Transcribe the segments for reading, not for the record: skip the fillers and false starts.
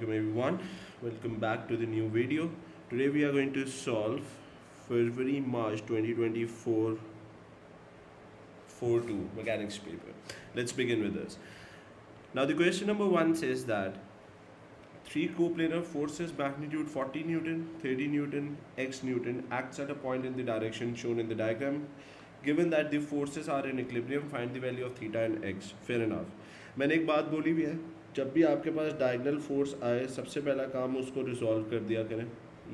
Assalamualaikum everyone. Welcome back to the new video. Today we are going to solve February March 2024 4-2 mechanics paper. Let's begin with this. Now the question number 1 says that three coplanar forces magnitude 40 Newton, 30 Newton, x Newton acts at a point in the direction shown in the diagram. Given that the forces are in equilibrium, find the value of theta and x. Fair enough. मैंने एक बात बोली भी है, जब भी आपके पास diagonal force आए सबसे पहला काम उसको रिजॉल्व कर दिया करें.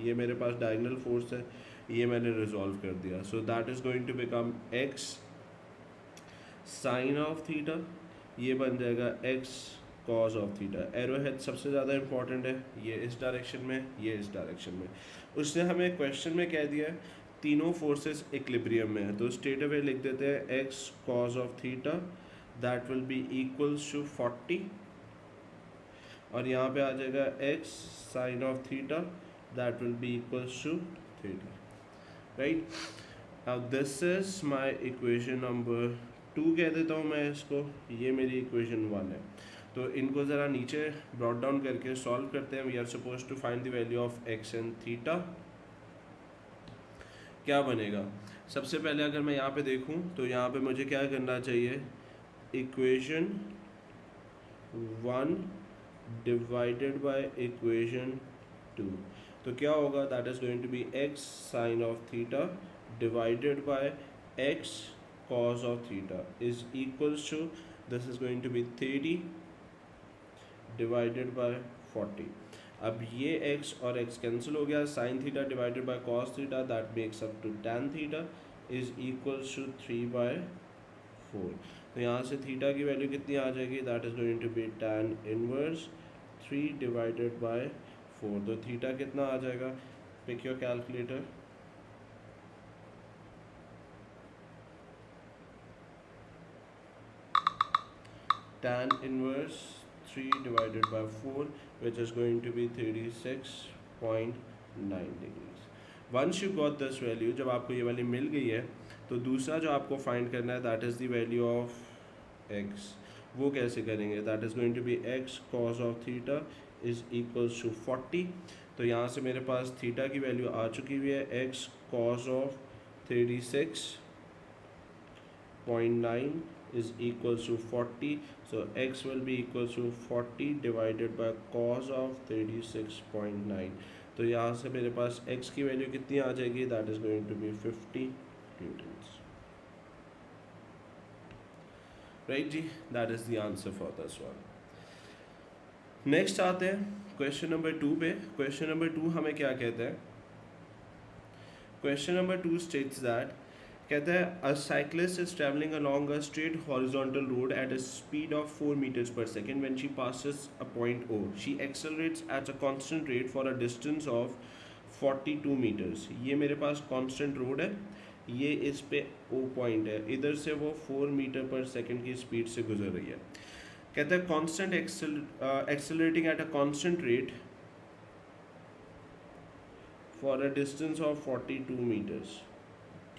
ये मेरे पास डायगनल फोर्स है, ये मैंने रिजॉल्व कर दिया. So that is going to become x sine of theta, ये बन जाएगा x cos of theta. Arrow head सबसे ज़्यादा इंपॉर्टेंट है, ये इस डायरेक्शन में, ये इस डायरेक्शन में. उसने हमें क्वेश्चन में कह दिया है तीनों फोर्सेस इक्विलिब्रियम में है, तो स्ट्रेट अवे लिख देते हैं x cos of theta that will be equals to 40 और यहाँ पे आ जाएगा x sine of theta that will be equals to theta. Right, now this is my equation number 2 कह देता हूँ मैं इसको, ये मेरी इक्वेशन 1 है. तो इनको ज़रा नीचे ब्रॉट डाउन करके सॉल्व करते हैं. We are suppose to find the value of x and theta. क्या बनेगा? सबसे पहले अगर मैं यहाँ पे देखूँ तो यहाँ पे मुझे क्या करना चाहिए, इक्वेशन 1 डिवाइडेड बाय इक्वेशन 2. तो क्या होगा, that is going to be x sine of theta divided by x cos of theta is equals to, this is going to be 30 divided by 40. अब ये x और x कैंसिल हो गया, sin theta divided by cos theta that makes up to tan theta is equals to 3/4. तो यहाँ से theta की value कितनी आ जाएगी, that is going to be tan inverse 3 divided by 4. तो थीटा कितना आ जाएगा, pick your calculator. Tan inverse 3 divided by 4 which is going to be 36.9 degrees. Once you got this value, जब आपको ये वाली मिल गई है तो दूसरा जो आपको फाइंड करना है that is the value of x. वो कैसे करेंगे, that is going to be x cos of theta is equals to 40. तो यहाँ से मेरे पास थीटा की वैल्यू आ चुकी हुई है x cos of 36.9 is equals to 40. So x will be equals to 40 divided by cos of 36.9. तो यहाँ से मेरे पास x की वैल्यू कितनी आ जाएगी, that is going to be 50 newtons. Right ji, that is the answer for this one. Next आते हैं क्वेश्चन नंबर 2 पे. क्वेश्चन नंबर 2 हमें क्या कहता है, क्वेश्चन नंबर 2 states that, कहता है अ cyclist is travelling along a straight horizontal road at a speed of 4 meters per second when she passes a point O. She accelerates eight a constant rate for a distance of 42 meters. ये मेरे पास constant road है, ये इस पे O point है, इधर से वो 4 meter per second की स्पीड से गुजर रही है. कहता है constant accelerating eight a constant rate for a distance of 42 meters.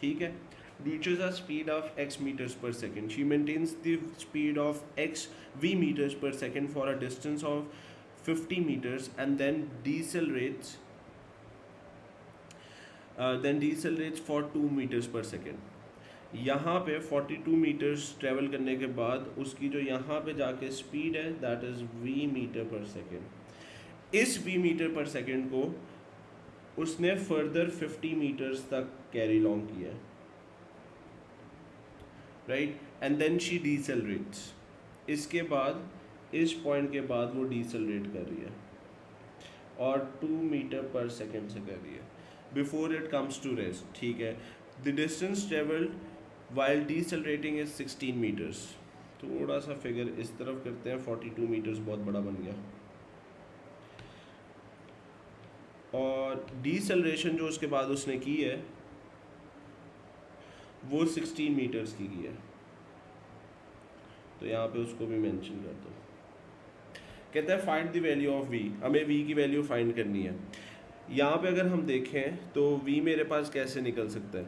ठीक है, reaches a speed of x meters per second. She maintains the speed of x v meters per second for a distance of 50 meters and then decelerates for 2 meters per second. यहाँ पे 42 meters travel करने के बाद उसकी जो यहाँ पे जाके स्पीड है that is v metre per second. इस v मीटर पर सेकेंड को उसने फर्दर 50 meters तक कैरी लॉन्ग किया है. Right, and then she decelerates. इसके बाद इस पॉइंट के बाद वो डिसेलरेट कर रही है और 2 meter पर सेकेंड से कर रही है before it comes to rest. ठीक है, the distance travelled while decelerating is 16 meters. थोड़ा सा फिगर इस तरफ करते हैं, 42 meters बहुत बड़ा बन गया. और डिसेलरेशन जो उसके बाद उसने की है वो 16 meters की है. तो यहाँ पे उसको भी मेंशन कर दो. कहता है find the value of v. हमें v की वैल्यू फाइंड करनी है. यहाँ पे अगर हम देखें तो v मेरे पास कैसे निकल सकता है,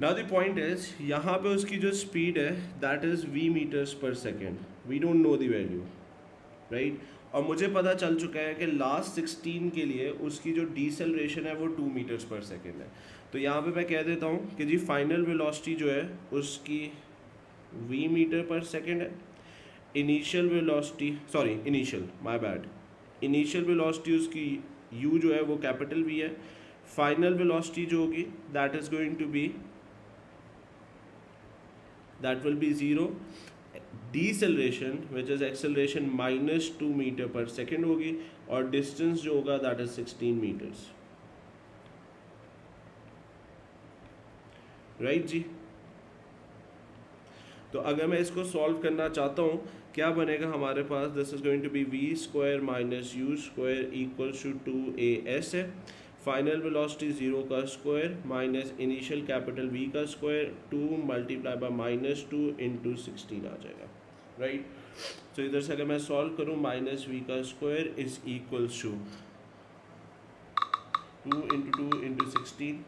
नाउ द पॉइंट इज यहाँ पे उसकी जो स्पीड है that is v metres per second, we don't know the value, right. और मुझे पता चल चुका है कि लास्ट 16 के लिए उसकी जो डिसेलरेशन है वो 2 मीटर्स पर सेकेंड है। तो यहाँ पे मैं कह देता हूँ कि जी फाइनल वेलोसिटी जो है उसकी v मीटर पर सेकेंड है। Initial velocity, sorry initial, my bad, initial velocity उसकी u जो है वो कैपिटल V है। फाइनल वेलोसिटी जो होगी that is going to be, that will be 0, deceleration which is acceleration -2 metre per second होगी, और डिस्टेंस जो होगा दैट इज 16 मीटर्स, राइट जी। तो अगर मैं इसको सॉल्व करना चाहता हूँ, क्या बनेगा हमारे पास, this is going to be v square minus u square equals to 2as है। फाइनल वेलोसिटी 0 का square minus initial capital V का स्क्वायर 2 मल्टीप्लाई बाय -2 इंटू 16 आ जाएगा, राइट। तो इधर से अगर मैं सॉल्व करूँ, -v का square is equals to 2 into 2 into 16,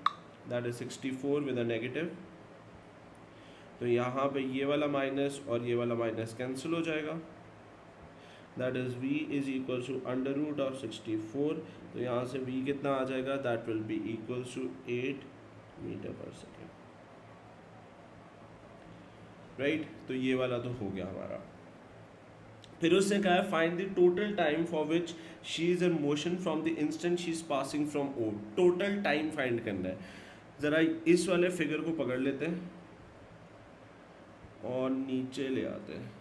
that is 64 with a negative. तो यहाँ पे ये वाला माइनस और ये वाला माइनस कैंसिल हो जाएगा, that is v is equal to under root of 64। तो यहाँ से v कितना आ जाएगा, that will be equal to 8 metre per second, right. तो ये वाला तो हो गया हमारा। फिर उसने कहा है find the total time for which she is in motion from the instant she is passing from O। Total time find करना है। ज़रा इस वाले फिगर को पकड़ लेते हैं और नीचे ले आते हैं।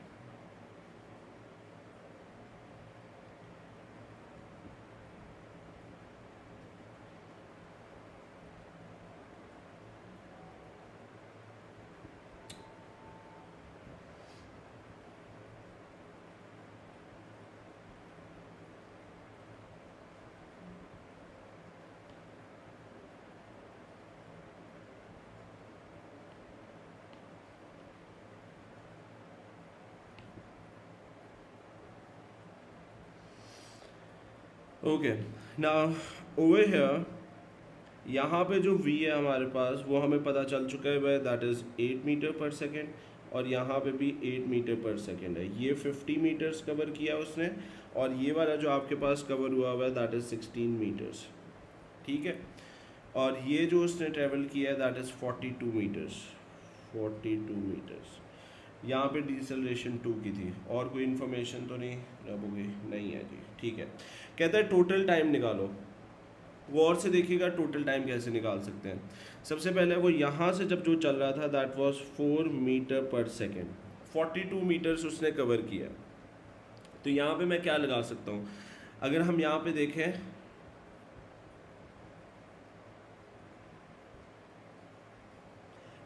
ओके, नाउ ओवर हियर यहाँ पे जो v है हमारे पास वो हमें पता चल चुका है, that is 8 metre per second, और यहाँ पे भी 8 मीटर पर सेकेंड है। ये 50 मीटर्स कवर किया उसने, और ये वाला जो आपके पास कवर हुआ है दैट इज़ 16 मीटर्स, ठीक है। और ये जो उसने ट्रेवल किया है दैट इज़ 42 मीटर्स, 42 मीटर्स। यहाँ पे डिसेलरेशन 2 की थी, और कोई इन्फॉर्मेशन तो नहीं रखोगे, नहीं है जी, ठीक है। कहता है टोटल टाइम निकालो। वो और से देखिएगा टोटल टाइम कैसे निकाल सकते हैं। सबसे पहले वो यहाँ से जब जो चल रहा था that was 4 metre per second, 42 metres उसने कवर किया। तो यहाँ पे मैं क्या लगा सकता हूँ, अगर हम यहाँ पे देखें,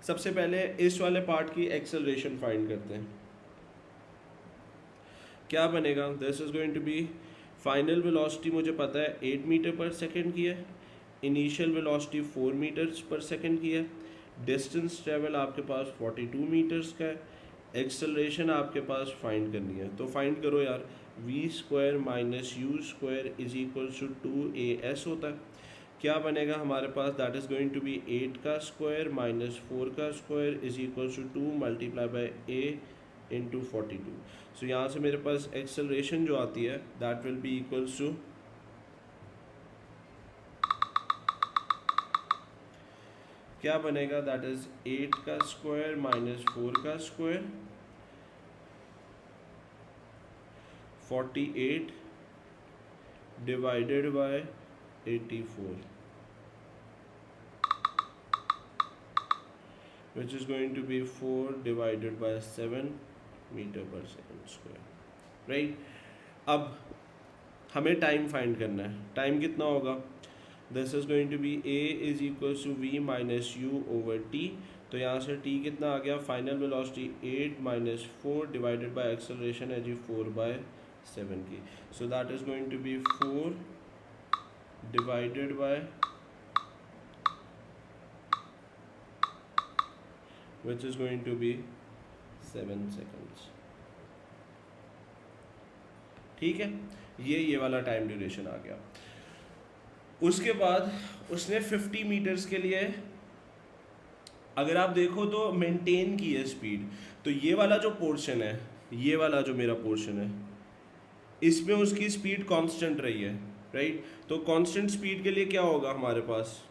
सबसे पहले इस वाले पार्ट की एक्सेलरेशन फाइंड करते हैं। क्या बनेगा, this is going to be, final velocity मुझे पता है 8 मीटर पर सेकेंड की है, initial velocity 4 metres per second की है, डिस्टेंस ट्रेवल आपके पास 42 मीटर्स का है, एक्सेलरेशन आपके पास फाइंड करनी है। तो फाइंड करो यार, v square minus u square is equal to 2as होता है। क्या बनेगा हमारे पास, that is going to be 8 का स्क्वायर माइनस 4 का square is equal to 2 multiply by a into 42। So यहाँ से मेरे पास एक्सेलरेशन जो आती है that will be equals to, क्या बनेगा, दैट इज 8 का स्क्वायर माइनस 4 का square 48 divided by 84, which is going to be 4 divided by 7 metre per second square, right. अब हमें टाइम फाइंड करना है। टाइम कितना होगा, this is going to be a is equal to v minus u over t। तो यहाँ से t कितना आ गया, final velocity 8 minus 4 divided by acceleration है जी 4/7 की। So that is going to be 4 divided by which is going to be 7 seconds, ठीक है। ये वाला टाइम ड्यूरेशन आ गया। उसके बाद उसने 50 मीटर्स के लिए अगर आप देखो तो मेंटेन की है स्पीड, तो ये वाला जो पोर्शन है, ये वाला जो मेरा पोर्शन है, इसमें उसकी स्पीड कांस्टेंट रही है, राइट। तो कांस्टेंट स्पीड के लिए क्या होगा हमारे पास,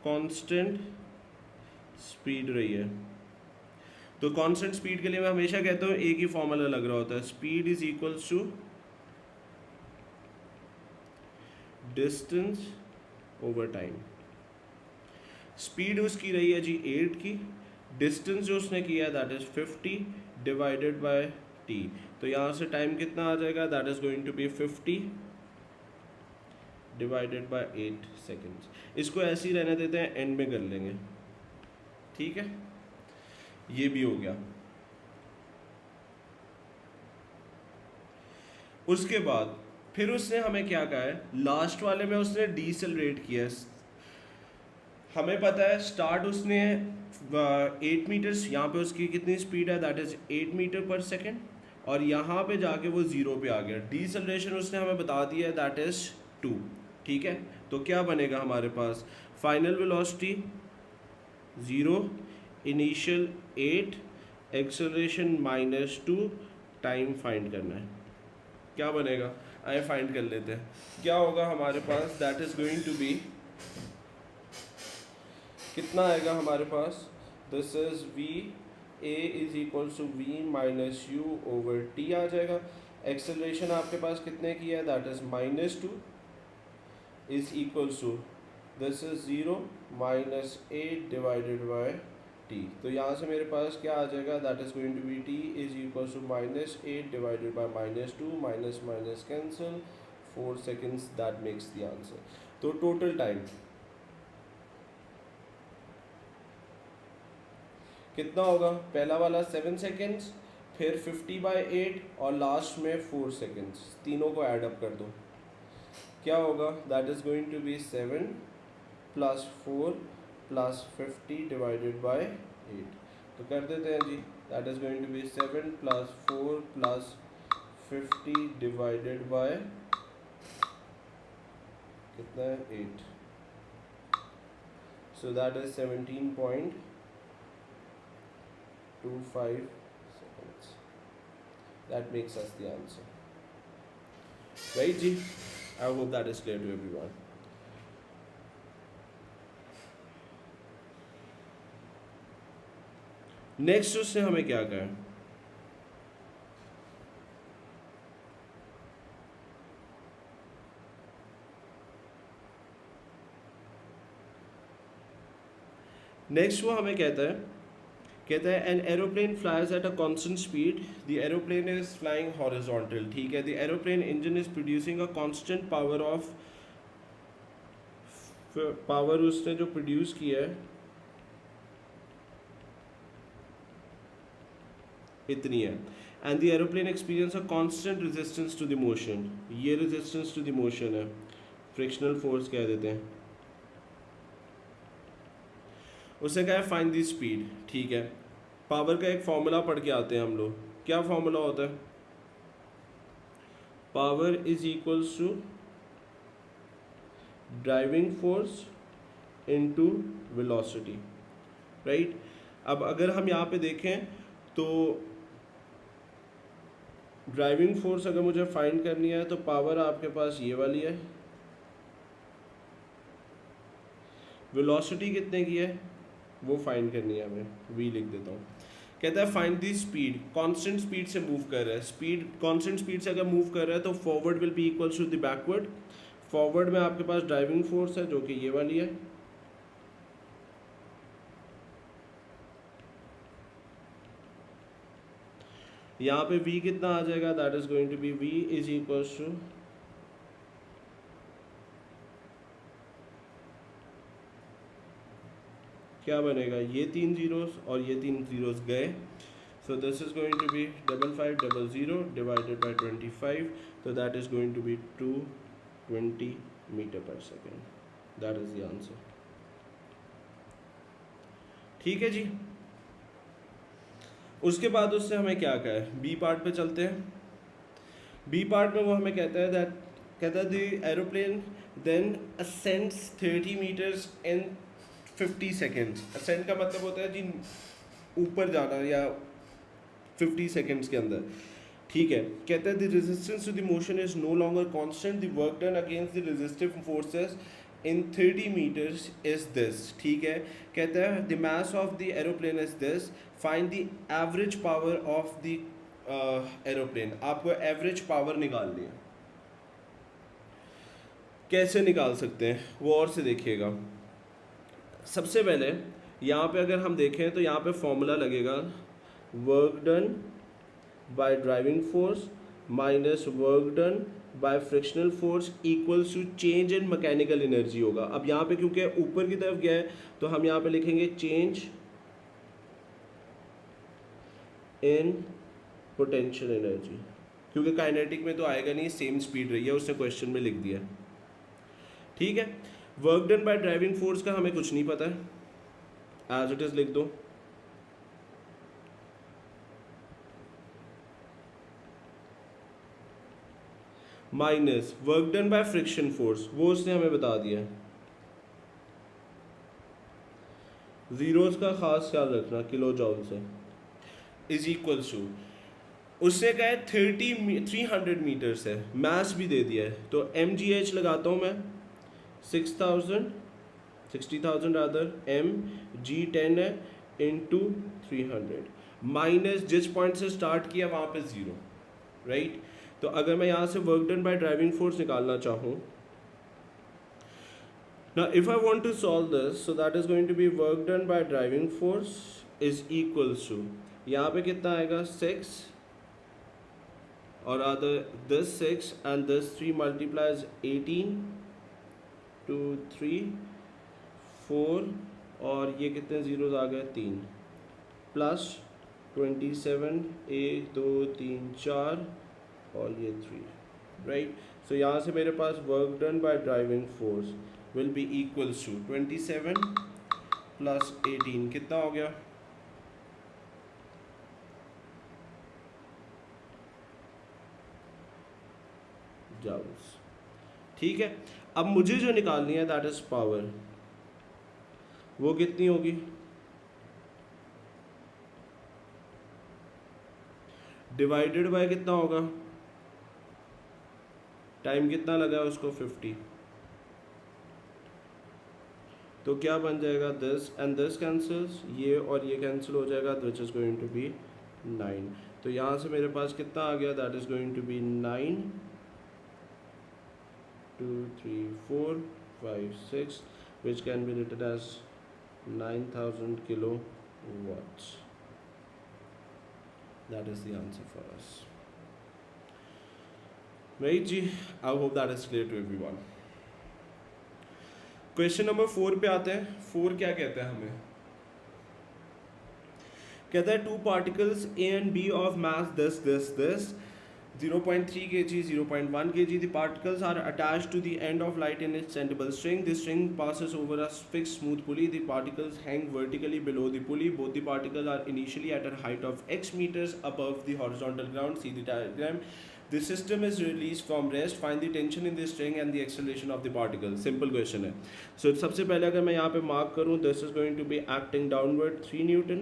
कांस्टेंट स्पीड रही है। तो कांस्टेंट स्पीड के लिए मैं हमेशा कहता हूँ एक ही फॉर्मूला लग रहा होता है, speed is equals to distance over time. Speed उसकी रही है जी 8 की, डिस्टेंस जो उसने किया that is 50 divided by t. तो यहाँ से टाइम कितना आ जाएगा, that is going to be 50 divided by 8 seconds. इसको ऐसे ही रहने देते हैं, एंड में कर लेंगे, ठीक है। ये भी हो गया। उसके बाद फिर उसने हमें क्या कहा है, लास्ट वाले में उसने डीसेलरेट किया है। हमें पता है स्टार्ट उसने 8 मीटर्स, यहाँ पे उसकी कितनी स्पीड है, that is 8 metre per second, और यहाँ पे जाके वो 0 पे आ गया। डीसेलरेशन उसने हमें बता दिया है दैट इज 2, ठीक है। तो क्या बनेगा हमारे पास, final velocity 0, initial 8, acceleration -2, time find करना है। क्या बनेगा, आए फाइंड कर लेते हैं। क्या होगा हमारे पास, that is going to be, कितना आएगा हमारे पास, this is v a is equal to v minus u over t आ जाएगा। एक्सेलरेशन आपके पास कितने की है, that is -2 is equal to this is 0 minus 8 divided by t. तो यहाँ से मेरे पास क्या आ जाएगा, that is going to be t is equal to -8 divided by -2, minus minus cancel, 4 seconds, that makes the answer. तो टोटल टाइम कितना होगा, पहला वाला 7 सेकेंड्स, फिर 50/8 और लास्ट में 4 सेकेंड्स, तीनों को ऐड अप कर दो, क्या होगा, that is going to be 7 + 4 + 50 divided by 8। तो कर देते हैं जी, that is going to be 7 + 4 + 50 divided by कितना है, 8। So that is 17.25 seconds. That makes us the answer. Right, Ji? I hope that is clear to everyone. Next उसने हमें क्या कहा, नेक्स्ट वो हमें कहता है an aeroplane flies at a constant speed, the aeroplane is flying horizontal, ठीक है। The aeroplane engine is producing a constant power उसने जो प्रोड्यूस किया है इतनी है, and the aeroplane experience a constant resistance to the motion. ये resistance to the motion है, फ्रिक्शनल फोर्स कह देते हैं। उसने कहा है फाइंड द स्पीड, ठीक है। पावर का एक फॉर्मूला पढ़ के आते हैं हम लोग, क्या फॉर्मूला होता है, power is equals to driving force into velocity, right. अब अगर हम यहाँ पे देखें तो ड्राइविंग फोर्स अगर मुझे फाइंड करनी है तो पावर आपके पास ये वाली है, वेलोसिटी कितने की है वो फाइंड करनी है हमें, वी लिख देता हूँ। कहता है find the speed, constant speed से मूव कर रहा है, स्पीड कांस्टेंट स्पीड से अगर मूव कर रहा है तो forward will be equals to the backward. Forward में आपके पास ड्राइविंग फोर्स है जो कि ये वाली है, यहाँ पे v कितना आ जाएगा, that is going to be v is equals to क्या बनेगा, ये 3 जीरोस और ये 3 जीरोस गए, so this is going to be 5500 divided by 25, तो that is going to be 220 meter per second, that is the answer, ठीक है जी। उसके बाद उससे हमें क्या कहा है, बी पार्ट पे चलते हैं। बी पार्ट में वो हमें कहता है दैट, कहता है the aeroplane then ascends 30 metres in 50 seconds. Ascend का मतलब होता है जी ऊपर जाना या 50 सेकेंड्स के अंदर, ठीक है। कहता है the resistance to the motion is no longer constant, the work done against the resistive forces in 30 metres is this, ठीक है। कहता है the mass of the aeroplane is this, find the average power of the aeroplane. आपको average power निकालनी है। कैसे निकाल सकते हैं वो और से देखिएगा। सबसे पहले यहाँ पे अगर हम देखें तो यहाँ पे फॉर्मूला लगेगा work done by driving force minus work done by frictional force equals to change in mechanical energy होगा। अब यहाँ पे क्योंकि ऊपर की तरफ गया है तो हम यहाँ पे लिखेंगे चेंज इन पोटेंशियल एनर्जी, क्योंकि काइनेटिक में तो आएगा नहीं, सेम स्पीड रही है, उसने क्वेश्चन में लिख दिया, ठीक है। Work done by driving force का हमें कुछ नहीं पता है, एज इट इज लिख दो, minus work done by friction force, वो उसने हमें बता दिया है। जीरोस का खास ख्याल रखना, किलो जॉल से, इज इक्वल्स टू, उससे कहा है 300 मीटर्स है, मास भी दे दिया है, तो mgh लगाता हूँ मैं 60,000 रादर, mg10 है इंटू 300 माइनस जिस पॉइंट से स्टार्ट किया वहाँ पे 0, राइट। तो अगर मैं यहाँ से work done by driving force निकालना चाहूँ, now if I want to solve this, so that is going to be work done by driving force is equals to, यहाँ पे कितना आएगा 6 और other this 6 and this 3 multiplies 18 2 3 4 और ये कितने जीरोस आ गए 3 प्लस 27 1 2 3 4 और ये 3, राइट। सो यहाँ से मेरे पास work done by driving force will be equals to 27 plus 18 कितना हो गया, जूल्स, ठीक है। अब मुझे जो निकालनी है दैट इज पावर, वो कितनी होगी, डिवाइडेड बाय कितना होगा, टाइम कितना लगा है उसको 50, तो क्या बन जाएगा दिस एंड दिस कैंसल्स, ये और ये कैंसिल हो जाएगा, which is going to be 9। तो यहाँ से मेरे पास कितना आ गया, that is going to be 9 2 3 4 5 6 which can be written as 9,000 kilowatts. That is the answer for us. Right जी, I hope that is clear to everyone. Question number 4 पे आते हैं। 4 क्या कहता है हमें, कहता है 2 particles A and B of mass this 0.3 kg 0.1 kg, the particles are attached to the end of light in its extendable string. The string passes over a fixed smooth pulley. The particles hang vertically below the pulley. Both the particles are initially at a height of x meters above the horizontal ground. See the diagram. The system is released from rest. Find the tension in the string and the acceleration of the particle. Simple question है। So सबसे पहले अगर मैं यहाँ पे mark करूँ, this is going to be acting downward 3 Newton,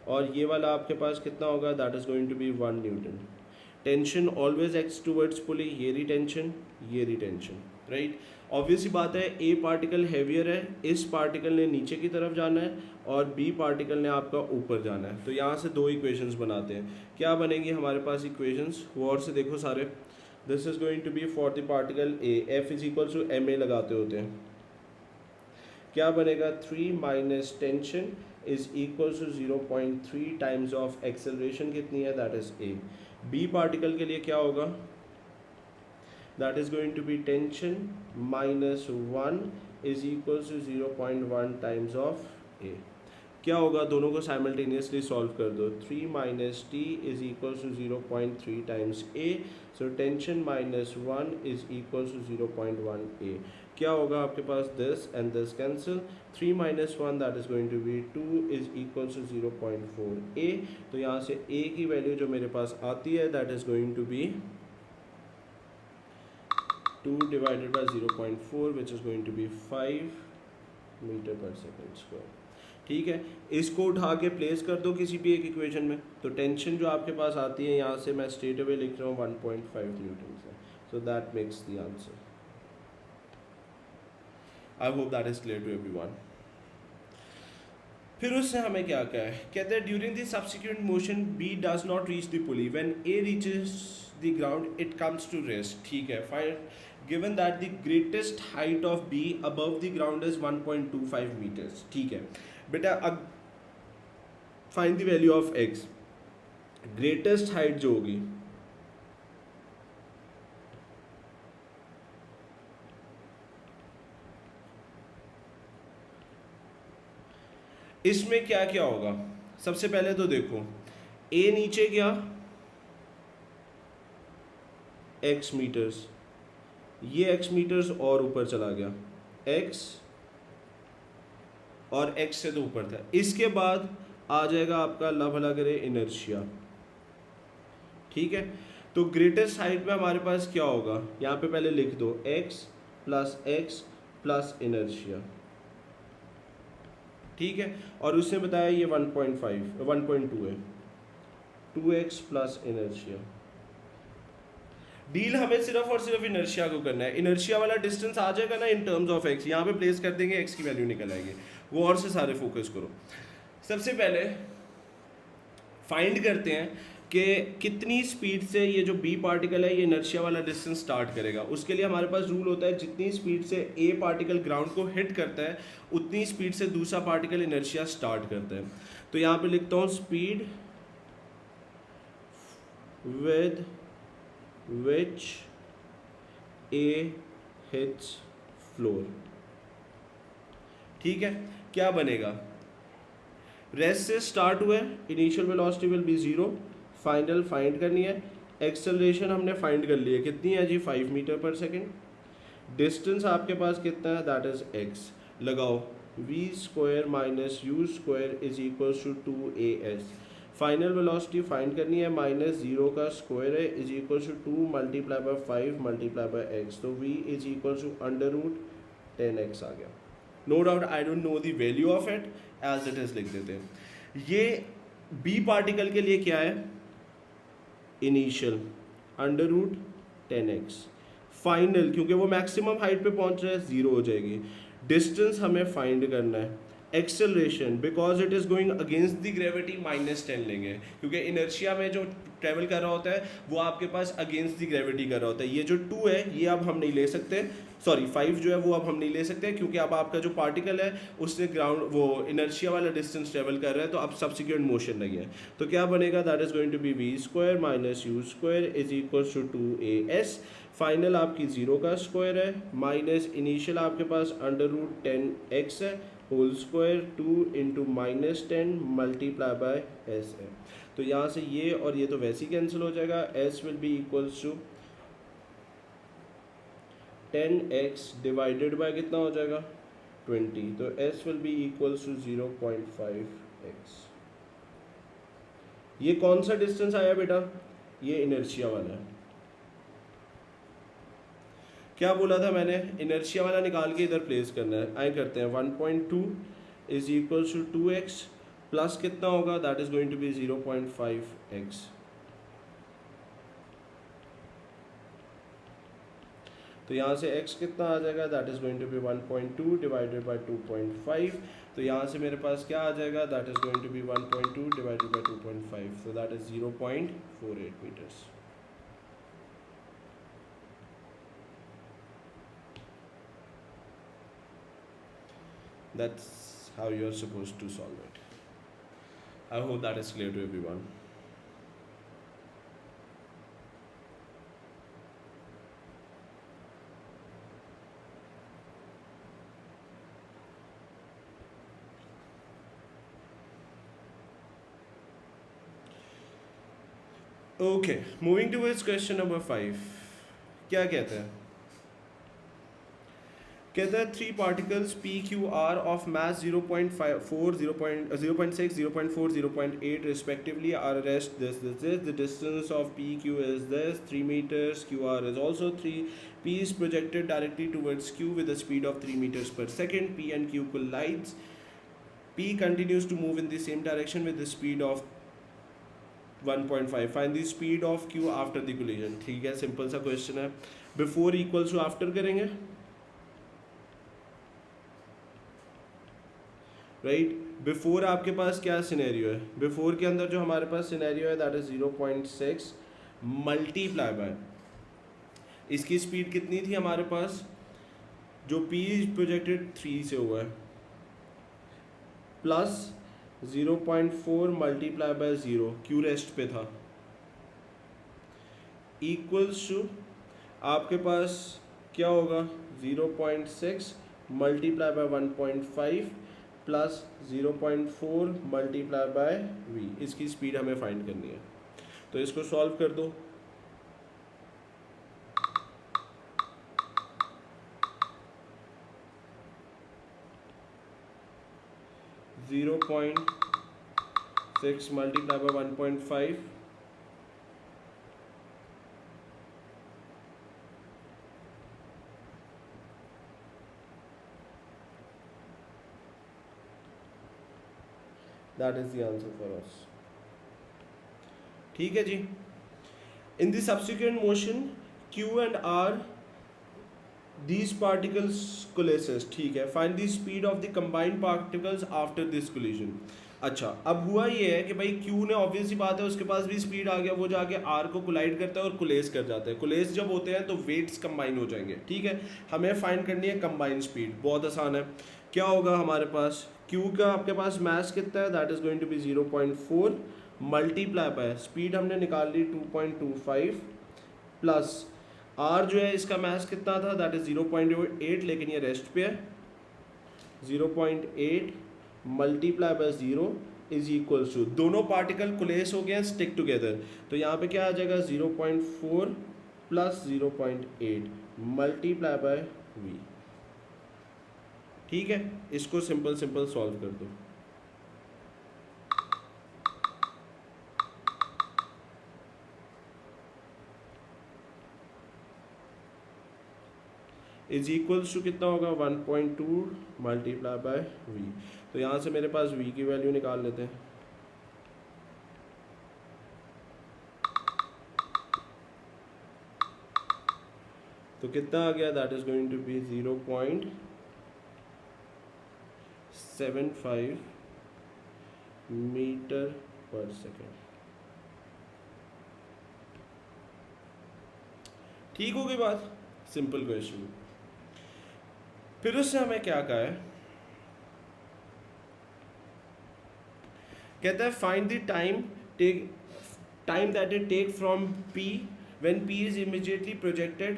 और ये वाला आपके पास कितना होगा, that is going to be 1 newton. Tension always acts towards pulley, ये रिटेंशन, राइट। ऑब्वियसली बात है, ए पार्टिकल हैवियर है, इस पार्टिकल ने नीचे की तरफ जाना है और बी पार्टिकल ने आपका ऊपर जाना है। तो यहाँ से 2 इक्वेशंस बनाते हैं। क्या बनेंगी हमारे पास इक्वेशंस, वो और से देखो सारे। This is going to be for the particle A, F is equal to M A लगाते होते हैं। क्या बनेगा, 3 minus tension is equal to 0.3 times of acceleration कितनी है, that is a. B particle के लिए क्या होगा, that is going to be tension minus 1 is equal to 0.1 times of a. क्या होगा, दोनों को साइमल्टेनियसली सॉल्व कर दो। 3 minus T is equal to 0.3 times a, so tension minus 1 is equal to 0.1 a. क्या होगा आपके पास, this and this cancel, 3 minus 1 that is going to be 2 is equal to 0.4 a. तो यहाँ से ए की वैल्यू जो मेरे पास आती है that is going to be 2 divided by 0.4 which is going to be 5 metre per second square. ठीक है, इसको उठा के प्लेस कर दो किसी भी एक इक्वेशन में, तो टेंशन जो आपके पास आती है यहाँ से मैं स्ट्रेट अवे लिख रहा हूँ 1.5 न्यूटन से। So that makes the answer. I hope that is clear to everyone. फिर उससे हमें क्या कहा है, कहते हैं during the subsequent motion B does not reach the pulley, when A reaches the ground it comes to rest. ठीक है, find given that the greatest height of B above the ground is 1.25 metres. ठीक है बेटा, अब find the value of x. Greatest height जो होगी इसमें क्या क्या होगा, सबसे पहले तो देखो ए नीचे गया x मीटर्स, ये x मीटर्स और ऊपर चला गया x, और x से तो ऊपर था। इसके बाद आ जाएगा आपका ला भला करे इनर्शिया। ठीक है, तो ग्रेटेस्ट हाइट में हमारे पास क्या होगा, यहाँ पे पहले लिख दो x प्लस इनर्शिया। ठीक है, और उसने बताया ये 1.2 है, 2x प्लस इनर्शिया। डील हमें सिर्फ और सिर्फ इनर्शिया को करना है। इनर्शिया वाला डिस्टेंस आ जाएगा ना इन टर्म्स ऑफ एक्स, यहाँ पे प्लेस कर देंगे, एक्स की वैल्यू निकल आएगी। वो और से सारे फोकस करो। सबसे पहले फाइंड करते हैं कि कितनी स्पीड से ये जो बी पार्टिकल है ये इनर्शिया वाला डिस्टेंस स्टार्ट करेगा। उसके लिए हमारे पास रूल होता है, जितनी स्पीड से ए पार्टिकल ग्राउंड को हिट करता है उतनी स्पीड से दूसरा पार्टिकल इनर्शिया स्टार्ट करता है। तो यहाँ पे लिखता हूँ speed with which A hits floor. ठीक है, क्या बनेगा, रेस्ट से स्टार्ट हुआ है, initial velocity will be 0, final find करनी है। एक्सेलरेशन हमने फाइंड कर लिया, कितनी है जी 5 मीटर पर सेकेंड। डिस्टेंस आपके पास कितना है, दैट इज एक्स। लगाओ v square minus u square is equal to 2as। Final velocity find करनी है, -0 का स्क्वायर है is equal to 2 multiply by 5 multiply by x। तो v is equal to √10x आ गया। No doubt I don't know the value of it, as it is लिख देते हैं। ये बी पार्टिकल के लिए क्या है, इनिशियल √10x। फाइनल क्योंकि वो मैक्सिमम हाइट पे पहुंच रहा है 0 हो जाएगी। डिस्टेंस हमें फाइंड करना है। Acceleration because it is going against the gravity -10 लेंगे, क्योंकि इनर्शिया में जो ट्रेवल कर रहा होता है वो आपके पास अगेंस्ट द ग्रेविटी कर रहा होता है। ये जो 2 है ये अब हम नहीं ले सकते, सॉरी 5 जो है वो अब हम नहीं ले सकते, क्योंकि अब आपका जो पार्टिकल है उसने ग्राउंड वो इनर्शिया वाला डिस्टेंस ट्रेवल कर रहा है, तो अब सब्सिक्वेंट मोशन नहीं है। तो क्या बनेगा, that is going to be v square minus u square is equal to 2as। Final आपकी 0 का स्क्वायर है माइनस इनिशियल आपके पास √10x है whole square 2 into -10 multiply by s है। तो यहाँ से ये और ये तो वैसे ही कैंसिल हो जाएगा, s will be equals to 10x divided by कितना हो जाएगा 20, तो s will be equals to 0.5x। ये कौन सा डिस्टेंस आया बेटा, ये इनर्शिया वाला है। क्या बोला था मैंने, इनर्शिया वाला निकाल के इधर प्लेस करना है। आए करते हैं 1.2 is equal to 2x plus कितना होगा, that is going to be 0.5x। तो यहाँ से x कितना आ जाएगा, that is going to be 1.2 divided by 2.5। तो यहाँ से मेरे पास क्या आ जाएगा, that is going to be 1.2 divided by 2.5, so that is 0.48 metres. That's how you're supposed to solve it. I hope that is clear to everyone. Okay, moving towards question number 5. क्या कहते हैं, कहता है 3 particles PQR of mass 0.4, 0.6, 0.4, 0.8 respectively are rest this. The distance of PQ is this 3 meters. QR is also 3. P is projected directly towards Q with a speed of 3 meters per second. P and Q collides. P continues to move in the same direction with the speed of 1.5. Find the speed of Q after the collision. ठीक है, simple सा question है. Before equals to after करेंगे, right. Before आपके पास क्या scenario है? Before के अंदर जो हमारे पास सिनेरियो है दैट इज 0.6 मल्टीप्लाई बाय इसकी स्पीड कितनी थी हमारे पास, जो P प्रोजेक्टेड 3 से हुआ है, plus 0.4 multiply by 0 Q rest पे था, इक्वल्स टू आपके पास क्या होगा 0.6 multiply by 1.5 plus 0.4 multiply by v. इसकी स्पीड हमें फाइंड करनी है, तो इसको सॉल्व कर दो. Zero point 6 multiply by 1.5 that is the answer for us. ठीक है जी. In the subsequent motion Q and R these particles coalesces. ठीक है. Find the speed of the combined particles after this collision. अच्छा, अब हुआ ये है कि भाई Q ने ऑब्वियसली बात है उसके पास भी स्पीड आ गया, वो जाके R को कोलाइड करता है और कोलेस कर जाता है. कोलेस जब होते हैं तो वेट्स कंबाइन हो जाएंगे. ठीक है. हमें फाइंड करनी है कंबाइंड स्पीड. बहुत आसान है. क्या होगा हमारे पास, Q का आपके पास मास कितना है, that is going to be 0.4 multiply by speed हमने निकाल ली 2.25 प्लस R जो है इसका मास कितना था, दैट इज 0.8, लेकिन ये रेस्ट पे है. 0.8 multiply by 0 is equals to, दोनों पार्टिकल कोलेस हो गए, स्टिक टुगेदर, तो यहाँ पे क्या आ जाएगा 0.4 प्लस 0.8 मल्टीप्लाई बाय v. ठीक है. इसको सिंपल सॉल्व कर दो. इज इक्वल्स टू कितना होगा 1.2 मल्टीप्लाई बाय v. तो यहाँ से मेरे पास v की वैल्यू निकाल लेते हैं. तो कितना आ गया, that is going to be 0.75 metre per second. ठीक होगी बात. Simple question. फिर उससे हमें क्या कहा है, कहता है find the time that it take from P when P is immediately projected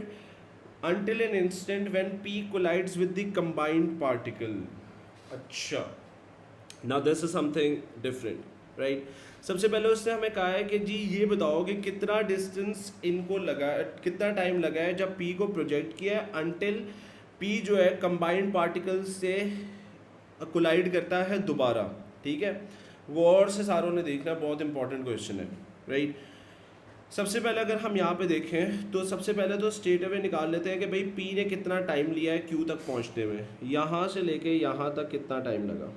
until an instant when P collides with the combined particle. अच्छा, now this is something different, right? सबसे पहले उसने हमें कहा है कि जी ये बताओ कि कितना डिस्टेंस इनको लगा, कितना टाइम लगा है जब P को प्रोजेक्ट किया है अनटिल P जो है कंबाइंड पार्टिकल्स से कोलाइड करता है दोबारा. ठीक है. वो और से सारों ने देखना, बहुत इंपॉर्टेंट क्वेश्चन है, राइट. सबसे पहले अगर हम यहाँ पे देखें तो सबसे पहले तो स्ट्रेट अवे निकाल लेते हैं कि भाई P ने कितना टाइम लिया है Q तक पहुँचने में. यहाँ से लेके यहाँ तक कितना टाइम लगा.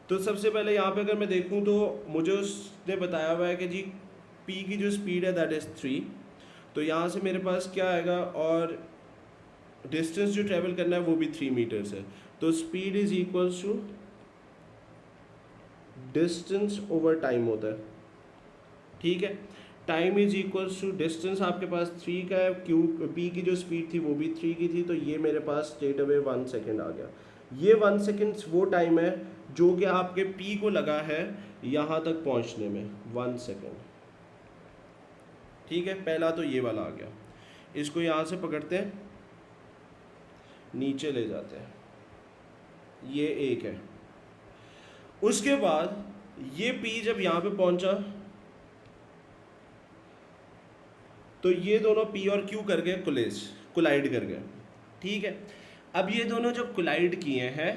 तो सबसे पहले यहाँ पे अगर मैं देखूँ तो मुझे उसने बताया हुआ है कि जी P की जो स्पीड है दैट इज़ 3. तो यहाँ से मेरे पास क्या आएगा, और डिस्टेंस जो ट्रेवल करना है वो भी 3 मीटर्स है. तो speed is equals to distance over time होता है. ठीक है. Time is equals to distance आपके पास 3 का है, P की जो स्पीड थी वो भी 3 की थी, तो ये मेरे पास स्ट्रेट अवे 1 सेकेंड आ गया. ये 1 सेकेंड वो टाइम है जो कि आपके P को लगा है यहाँ तक पहुँचने में, 1 सेकेंड. ठीक है. पहला तो ये वाला आ गया. इसको यहाँ से पकड़ते हैं, नीचे ले जाते हैं, ये एक है. उसके बाद ये P जब यहाँ पे पहुँचा तो ये दोनों P और Q कर गए कोलाइड कर गए, ठीक है। अब ये दोनों जब कोलाइड किए हैं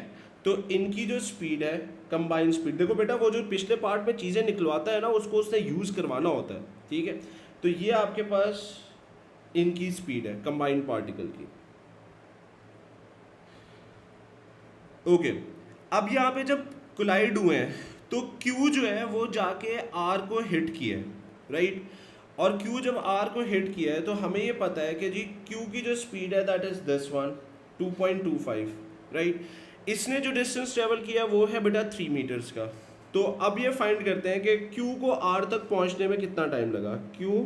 तो इनकी जो स्पीड है कंबाइंड स्पीड, देखो बेटा वो जो पिछले पार्ट में चीज़ें निकलवाता है ना उसको उससे यूज़ करवाना होता है, ठीक है। तो ये आपके पास इनकी स्पीड है कंबाइंड पार्टिकल की, ओके। अब यहाँ पे जब कोलाइड हुए हैं तो Q जो है वो जाके R को हिट किया है, राइट। और Q जब R को हिट किया है तो हमें ये पता है कि जी Q की जो स्पीड है that is this one 2.25, right. इसने जो डिस्टेंस ट्रेवल किया वो है बेटा 3 मीटर्स का। तो अब ये फाइंड करते हैं कि Q को R तक पहुंचने में कितना टाइम लगा, Q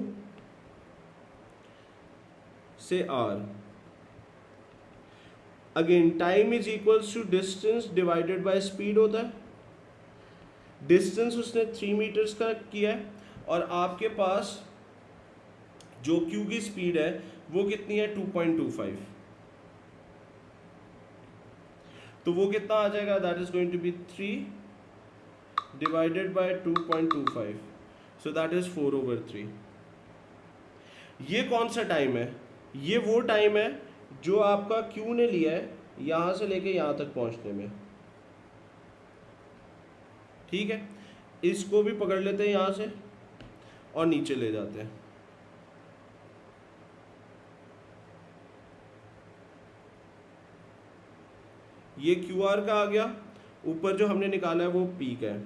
से R। Again time is equals to distance divided by speed होता है। डिस्टेंस उसने 3 मीटर्स का किया है और आपके पास जो Q की स्पीड है वो कितनी है 2.25, तो वो कितना आ जाएगा, that is going to be 3 divided by 2.25, so that is 4/3। ये कौन सा टाइम है, ये वो टाइम है जो आपका Q ने लिया है यहां से लेके यहां तक पहुंचने में, ठीक है। इसको भी पकड़ लेते हैं यहां से और नीचे ले जाते हैं। ये QR का आ गया, ऊपर जो हमने निकाला है वो P का है,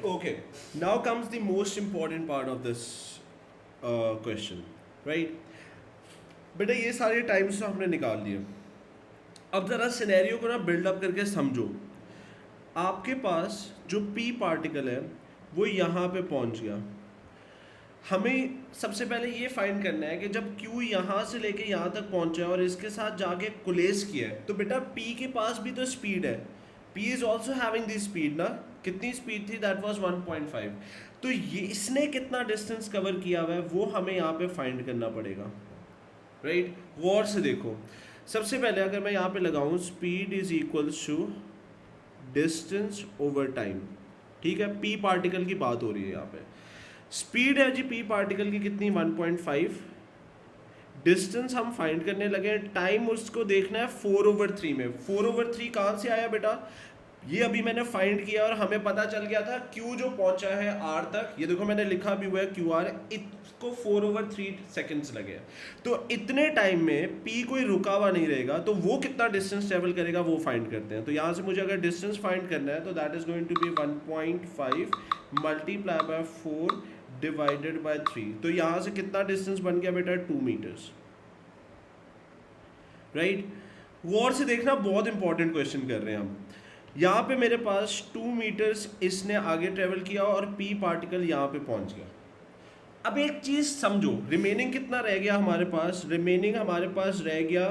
okay. Now comes the most important part of this question, right. बेटा ये सारे टाइम्स तो हमने निकाल लिए, अब जरा सिनेरियो को ना बिल्डअप करके समझो। आपके पास जो P पार्टिकल है वो यहाँ पे पहुँच गया, हमें सबसे पहले ये फाइंड करना है कि जब Q यहाँ से लेके यहाँ तक पहुँचा है और इसके साथ जाके कोलेस किया है तो बेटा P के पास भी तो स्पीड है, P is also having the speed ना, कितनी स्पीड थी, दैट वाज 1.5। तो ये इसने कितना डिस्टेंस कवर किया हुआ है वो हमें यहाँ पे फाइंड करना पड़ेगा, राइट। गौर से देखो, सबसे पहले अगर मैं यहाँ पे लगाऊँ speed is equals to distance over time, ठीक है। P पार्टिकल की बात हो रही है यहाँ पे, स्पीड है जी P पार्टिकल की कितनी 1.5, डिस्टेंस हम फाइंड करने लगे, टाइम उसको देखना है 4/3 में। 4/3 कहाँ से आया बेटा, ये अभी मैंने फाइंड किया और हमें पता चल गया था Q जो पहुंचा है R तक, ये देखो मैंने लिखा भी हुआ है QR, इसको 4/3 सेकेंड्स लगे। तो इतने टाइम में P कोई रुका हुआ नहीं रहेगा, तो वो कितना डिस्टेंस ट्रेवल करेगा वो फाइंड करते हैं। तो यहाँ से मुझे अगर डिस्टेंस फाइंड करना है तो that is going to be 1.5 multiply by 4 divided by 3। तो यहाँ से कितना डिस्टेंस बन गया बेटा 2 मीटर्स, राइट। गौर से देखना, बहुत इंपॉर्टेंट क्वेश्चन कर रहे हैं हम। यहाँ पे मेरे पास 2 मीटर्स इसने आगे ट्रेवल किया और P पार्टिकल यहाँ पे पहुँच गया। अब एक चीज़ समझो, रिमेनिंग कितना रह गया हमारे पास, रिमेनिंग हमारे पास रह गया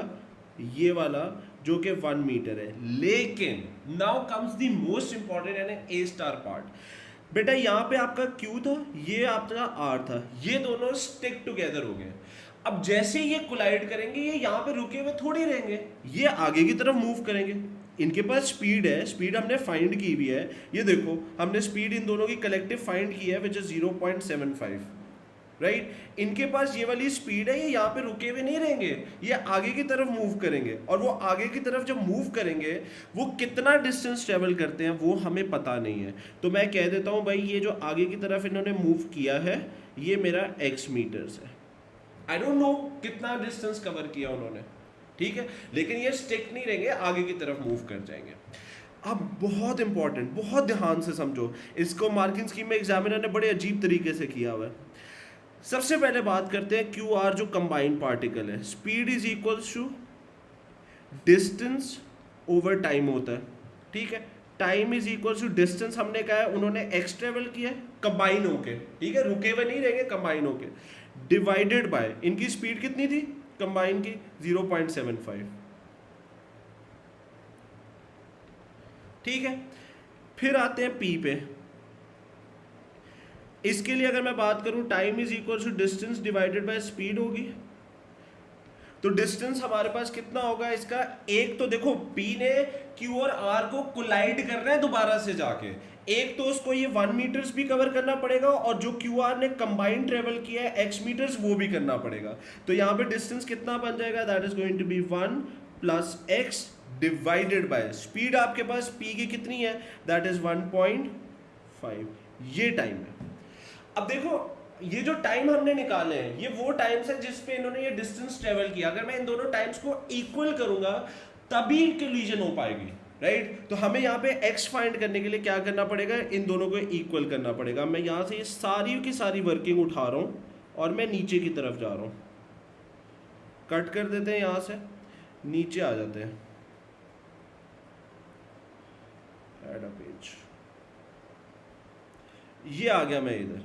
ये वाला जो कि 1 मीटर है। लेकिन now comes the most important यानी A स्टार पार्ट। बेटा यहाँ पे आपका Q था, ये आपका R था, ये दोनों स्टिक टुगेदर हो गए। अब जैसे ये कोलाइड करेंगे ये यहाँ पे रुके हुए थोड़ी रहेंगे, ये आगे की तरफ मूव करेंगे। इनके पास स्पीड है, स्पीड हमने फाइंड की भी है, ये देखो हमने स्पीड इन दोनों की कलेक्टिव फाइंड की है विच इज 0.75, राइट। इनके पास ये वाली स्पीड है, ये यहाँ पे रुके हुए नहीं रहेंगे, ये आगे की तरफ मूव करेंगे। और वो आगे की तरफ जब मूव करेंगे वो कितना डिस्टेंस ट्रेवल करते हैं वो हमें पता नहीं है। तो मैं कह देता हूँ भाई ये जो आगे की तरफ इन्होंने मूव किया है ये मेरा x मीटर्स है। आई डोंट नो कितना डिस्टेंस कवर किया उन्होंने, ठीक है, लेकिन ये स्टिक नहीं रहेंगे, आगे की तरफ मूव कर जाएंगे। अब बहुत इंपॉर्टेंट, बहुत ध्यान से समझो इसको, मार्किंग स्कीम में एग्जामिनर ने बड़े अजीब तरीके से किया हुआ है। सबसे पहले बात करते हैं QR जो कंबाइंड पार्टिकल है, speed is equals to distance over time होता है, ठीक है। Time is equals to distance हमने कहा है, उन्होंने x ट्रेवल किया है कंबाइन होके, ठीक है, रुके हुए नहीं रहेंगे कंबाइन होके, डिवाइडेड बाय इनकी स्पीड कितनी थी कंबाइन की 0.75, ठीक है। फिर आते हैं P पे, इसके लिए अगर मैं बात करूं time is equal to distance divided by speed होगी, तो डिस्टेंस हमारे पास कितना होगा इसका, एक तो देखो P ने Q और R को कोलाइड करना है दोबारा से जाके, एक तो उसको ये 1 मीटर्स भी कवर करना पड़ेगा और जो QR ने कंबाइंड ट्रेवल किया है x मीटर्स वो भी करना पड़ेगा। तो यहाँ पे डिस्टेंस कितना बन जाएगा, that is going to be 1 plus x divided by speed आपके पास P की कितनी है, दैट इज 1.5, ये टाइम है। अब देखो ये जो टाइम हमने निकाले हैं ये वो टाइम्स है जिस पे इन्होंने ये डिस्टेंस ट्रेवल किया, अगर मैं इन दोनों टाइम्स को इक्वल करूंगा तभी कोलिजन हो पाएगी, राइट। तो हमें यहाँ पे x फाइंड करने के लिए क्या करना पड़ेगा, इन दोनों को इक्वल करना पड़ेगा। मैं यहाँ से ये सारी की सारी वर्किंग उठा रहा हूँ और मैं नीचे की तरफ जा रहा हूँ, कट कर देते हैं, यहाँ से नीचे आ जाते हैं, ऐड अ पेज, ये आ गया मैं इधर,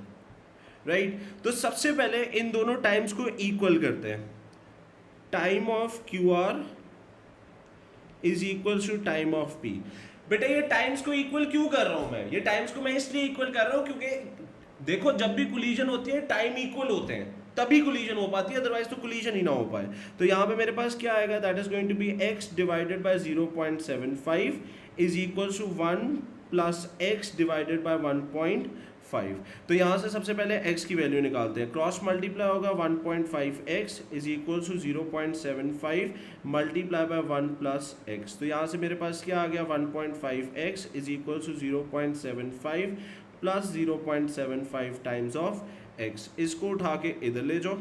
राइट। तो सबसे पहले इन दोनों टाइम्स को इक्वल करते हैं, time of Q R is equal to time of P. बेटा ये टाइम्स को इक्वल क्यों कर रहा हूं मैं, ये टाइम्स को मैं इसलिए इक्वल कर रहा हूं क्योंकि देखो जब भी कोलिजन होती है टाइम इक्वल होते हैं तभी कोलिजन हो पाती है, अदरवाइज तो कोलिजन ही ना हो पाए। तो यहाँ पे मेरे पास क्या आएगा, that is going to be x divided by 0.75 is equal to 1 plus x divided by 1.5। तो यहाँ से सबसे पहले x की वैल्यू निकालते हैं, क्रॉस मल्टीप्लाई होगा 1.5x is equal to 0.75 multiply by 1 plus x। तो यहाँ से मेरे पास क्या आ गया, 1.5x is equal to 0.75 plus 0.75 times of x। इसको उठा के इधर ले जाओ,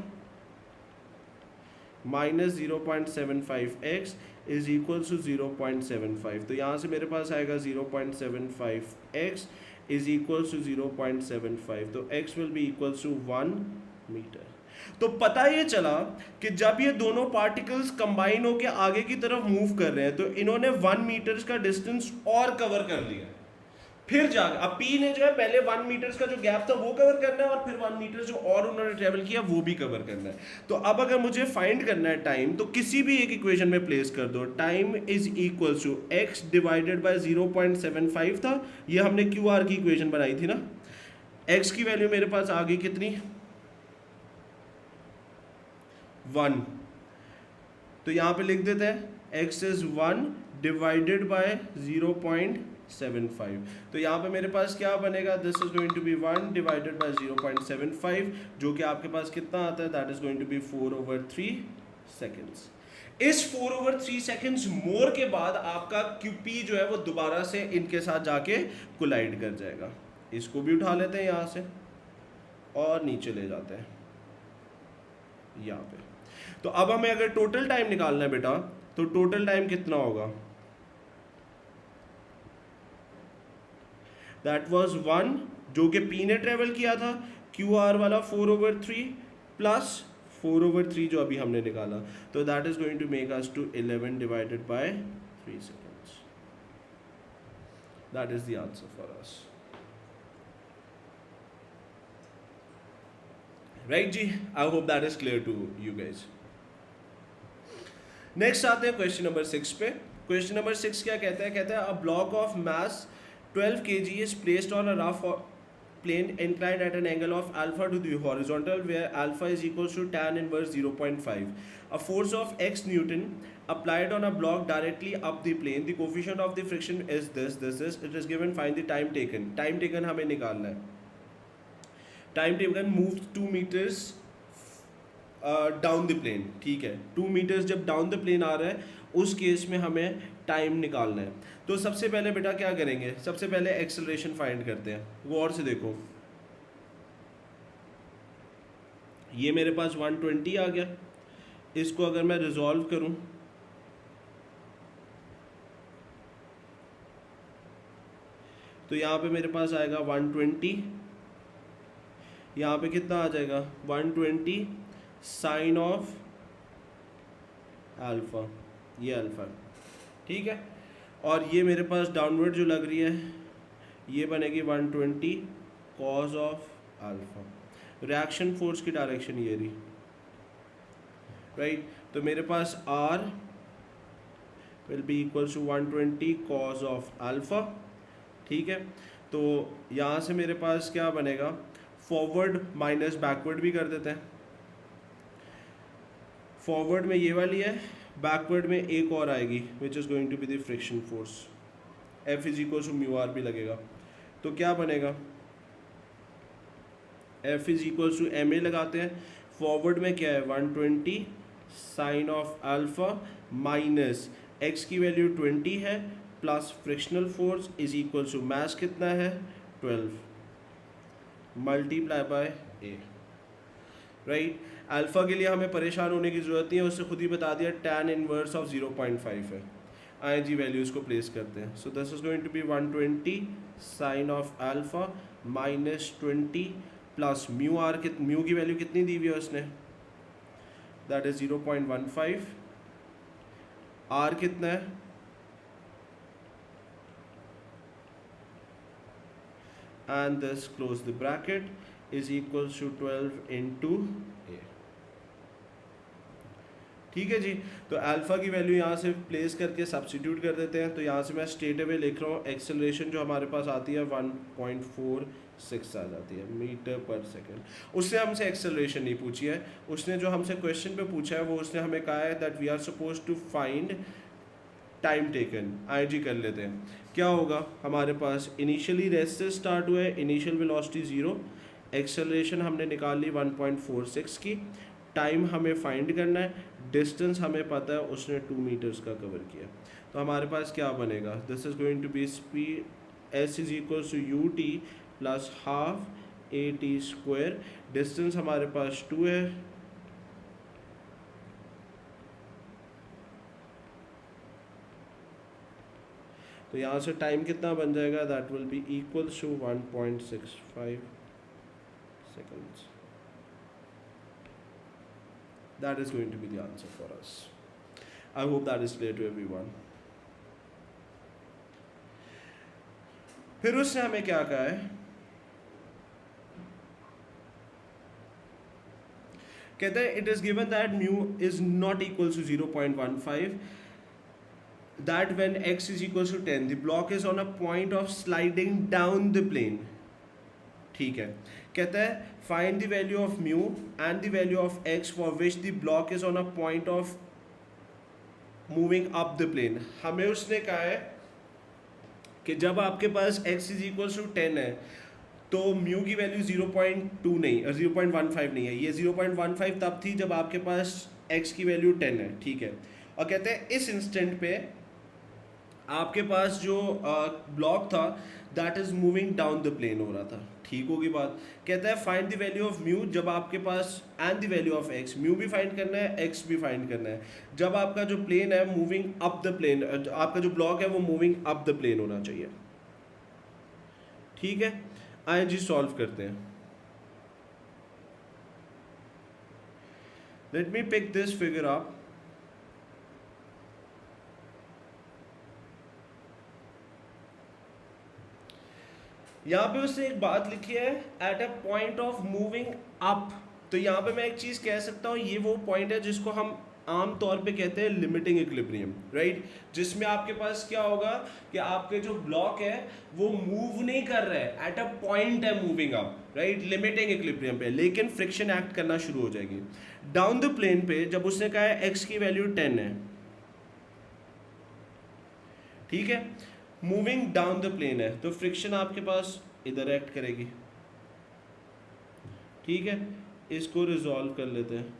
minus 0.75x is equal to 0.75। तो यहाँ से मेरे पास आएगा 0.75x इज इक्वल टू 0.75, तो x will be equal to 1 meter. तो पता ये चला कि जब ये दोनों पार्टिकल्स कंबाइन होकर आगे की तरफ मूव कर रहे हैं तो इन्होंने 1 मीटर का डिस्टेंस और कवर कर लिया, फिर जाकर अब P ने जो है पहले 1 मीटर का जो गैप था वो कवर करना है और फिर 1 मीटर जो और उन्होंने ट्रेवल किया वो भी कवर करना है। तो अब अगर मुझे फाइंड करना है टाइम, तो किसी भी एक इक्वेशन में प्लेस कर दो, time is equal to x divided by 0.75 था, ये हमने QR की इक्वेशन बनाई थी ना, x की वैल्यू मेरे पास आ गई कितनी, 1। तो यहाँ पे लिख देते हैं x इज 1 डिवाइडेड बाय 0.75। तो यहाँ पे मेरे पास क्या बनेगा, this is going to be 1 divided by 0.75 जो कि आपके पास कितना आता है, that is going to be 4/3 seconds. इस 4/3 सेकेंड्स मोर के बाद आपका QP जो है वो दोबारा से इनके साथ जाके कोलाइड कर जाएगा। इसको भी उठा लेते हैं यहाँ से और नीचे ले जाते हैं यहाँ पे। तो अब हमें अगर टोटल टाइम निकालना है बेटा, तो टोटल टाइम कितना होगा, दैट वाज 1 जो कि P ने ट्रेवल किया था, QR वाला 4/3 प्लस 4/3 जो अभी हमने निकाला, तो that is going to make us two 11 divided by 3 seconds. That is the answer for us, right जी। I hope that is clear to you guys. Next आते हैं क्वेश्चन नंबर 6 पे। क्वेश्चन नंबर 6 क्या कहता है, कहता है a block of mass 12 kg is placed on a rough plane inclined at an angle of alpha to the horizontal where alpha is equals to tan inverse 0.5. A force of x Newton applied on a block directly up the plane. The coefficient of the friction is this. It is given. Find the time taken. Time taken हमें निकालना है। Time taken moves 2 meters down the plane, ठीक है। 2 metres जब down the plane आ रहा है उस case में हमें टाइम निकालना है। तो सबसे पहले बेटा क्या करेंगे, सबसे पहले एक्सेलरेशन फाइंड करते हैं। गौर से देखो, ये मेरे पास 120 आ गया, इसको अगर मैं रिजॉल्व करूं तो यहाँ पे मेरे पास आएगा 120, यहाँ पे कितना आ जाएगा 120 साइन ऑफ अल्फा, ये अल्फा, ठीक है। और ये मेरे पास डाउनवर्ड जो लग रही है ये बनेगी 120 cos of alpha. Reaction force की डायरेक्शन ये रही, राइट। तो मेरे पास R will be equal to 120 cos of alpha, ठीक है। तो यहाँ से मेरे पास क्या बनेगा, फॉरवर्ड माइनस बैकवर्ड भी कर देते हैं। फॉरवर्ड में ये वाली है, बैकवर्ड में एक और आएगी which is going to be the friction force, F is equal to mu R भी लगेगा। तो क्या बनेगा, F is equal to M A लगाते हैं, फॉरवर्ड में क्या है 120 sine of alpha minus X की वैल्यू 20 है plus frictional force is equal to mass कितना है 12 multiply by A. Right, alpha के लिए हमें परेशान होने की जरूरत नहीं है, उससे खुद ही बता दिया tan इनवर्स ऑफ 0.5 है। आई जी वैल्यूज को प्लेस करते हैं, so this is going to be 120 sine of alpha minus 20 plus mu R, mu की वैल्यू कितनी दी हुई है उसने, दैट इज 0.15, आर कितना है and this close the bracket is equals to 12 into a। ठीक है जी, तो अल्फा की वैल्यू यहाँ से प्लेस करके सब्स्टिट्यूट कर देते हैं। तो यहाँ से मैं स्ट्रेट अवे लिख रहा हूँ, एक्सेलरेशन जो हमारे पास आती है 1.46 आ जाती है मीटर पर सेकेंड। उसने हमसे एक्सेलरेशन नहीं पूछी है, उसने जो हमसे क्वेश्चन पे पूछा है वो उसने हमें कहा है that we are suppose to find time taken. आई जी कर लेते हैं, क्या होगा हमारे पास, इनिशियली रेस्ट से स्टार्ट हुआ है, इनिशियल वेलोसिटी 0, एक्सेलरेशन हमने निकाल ली 1.46 की, टाइम हमें फाइंड करना है, डिस्टेंस हमें पता है उसने 2 मीटर्स का कवर किया। तो हमारे पास क्या बनेगा, this is going to be speed S is equal to U T plus half A T square, distance हमारे पास 2 है, तो यहाँ से टाइम कितना बन जाएगा, that will be equal to 1.65 seconds। That is going to be the answer for us. I hope that is clear to everyone. फिर उसने हमें क्या कहा है, कहते हैं it is given that mu is not equal to 0.15, that when x is equals to 10 the block is on a point of sliding down the plane। ठीक है, कहता है find the value of mu and the value of x for which the block is on a point of moving up the plane। हमें उसने कहा है कि जब आपके पास x is equals to 10 है तो म्यू की वैल्यू 0.2 नहीं, 0.15 नहीं है, ये 0.15 तब थी जब आपके पास x की वैल्यू 10 है। ठीक है, और कहते हैं इस इंस्टेंट पे आपके पास जो ब्लॉक था that is moving down the plane हो रहा था। ठीक होगी बात, कहता है find the value of mu जब आपके पास and the value of x, mu भी फाइंड करना है एक्स भी फाइंड करना है, जब आपका जो प्लेन है मूविंग अप द प्लेन, आपका जो ब्लॉक है वो मूविंग अप द प्लेन होना चाहिए। ठीक है, आइए जी सॉल्व करते हैं। Let me pick this figure up. यहाँ पे उसने एक बात लिखी है at a point of moving up, तो यहाँ पे मैं एक चीज़ कह सकता हूँ, ये वो पॉइंट है जिसको हम आम तौर पे कहते हैं लिमिटिंग इक्विलिब्रियम। राइट, जिसमें आपके पास क्या होगा कि आपके जो ब्लॉक है वो मूव नहीं कर रहा है, एट अ पॉइंट है moving up, right, limiting equilibrium पे, लेकिन फ्रिक्शन एक्ट करना शुरू हो जाएगी डाउन द प्लेन पे। जब उसने कहा है एक्स की वैल्यू 10 है, ठीक है, मूविंग डाउन द प्लेन है, तो फ्रिक्शन आपके पास इधर एक्ट करेगी। ठीक है, इसको रिजॉल्व कर लेते हैं,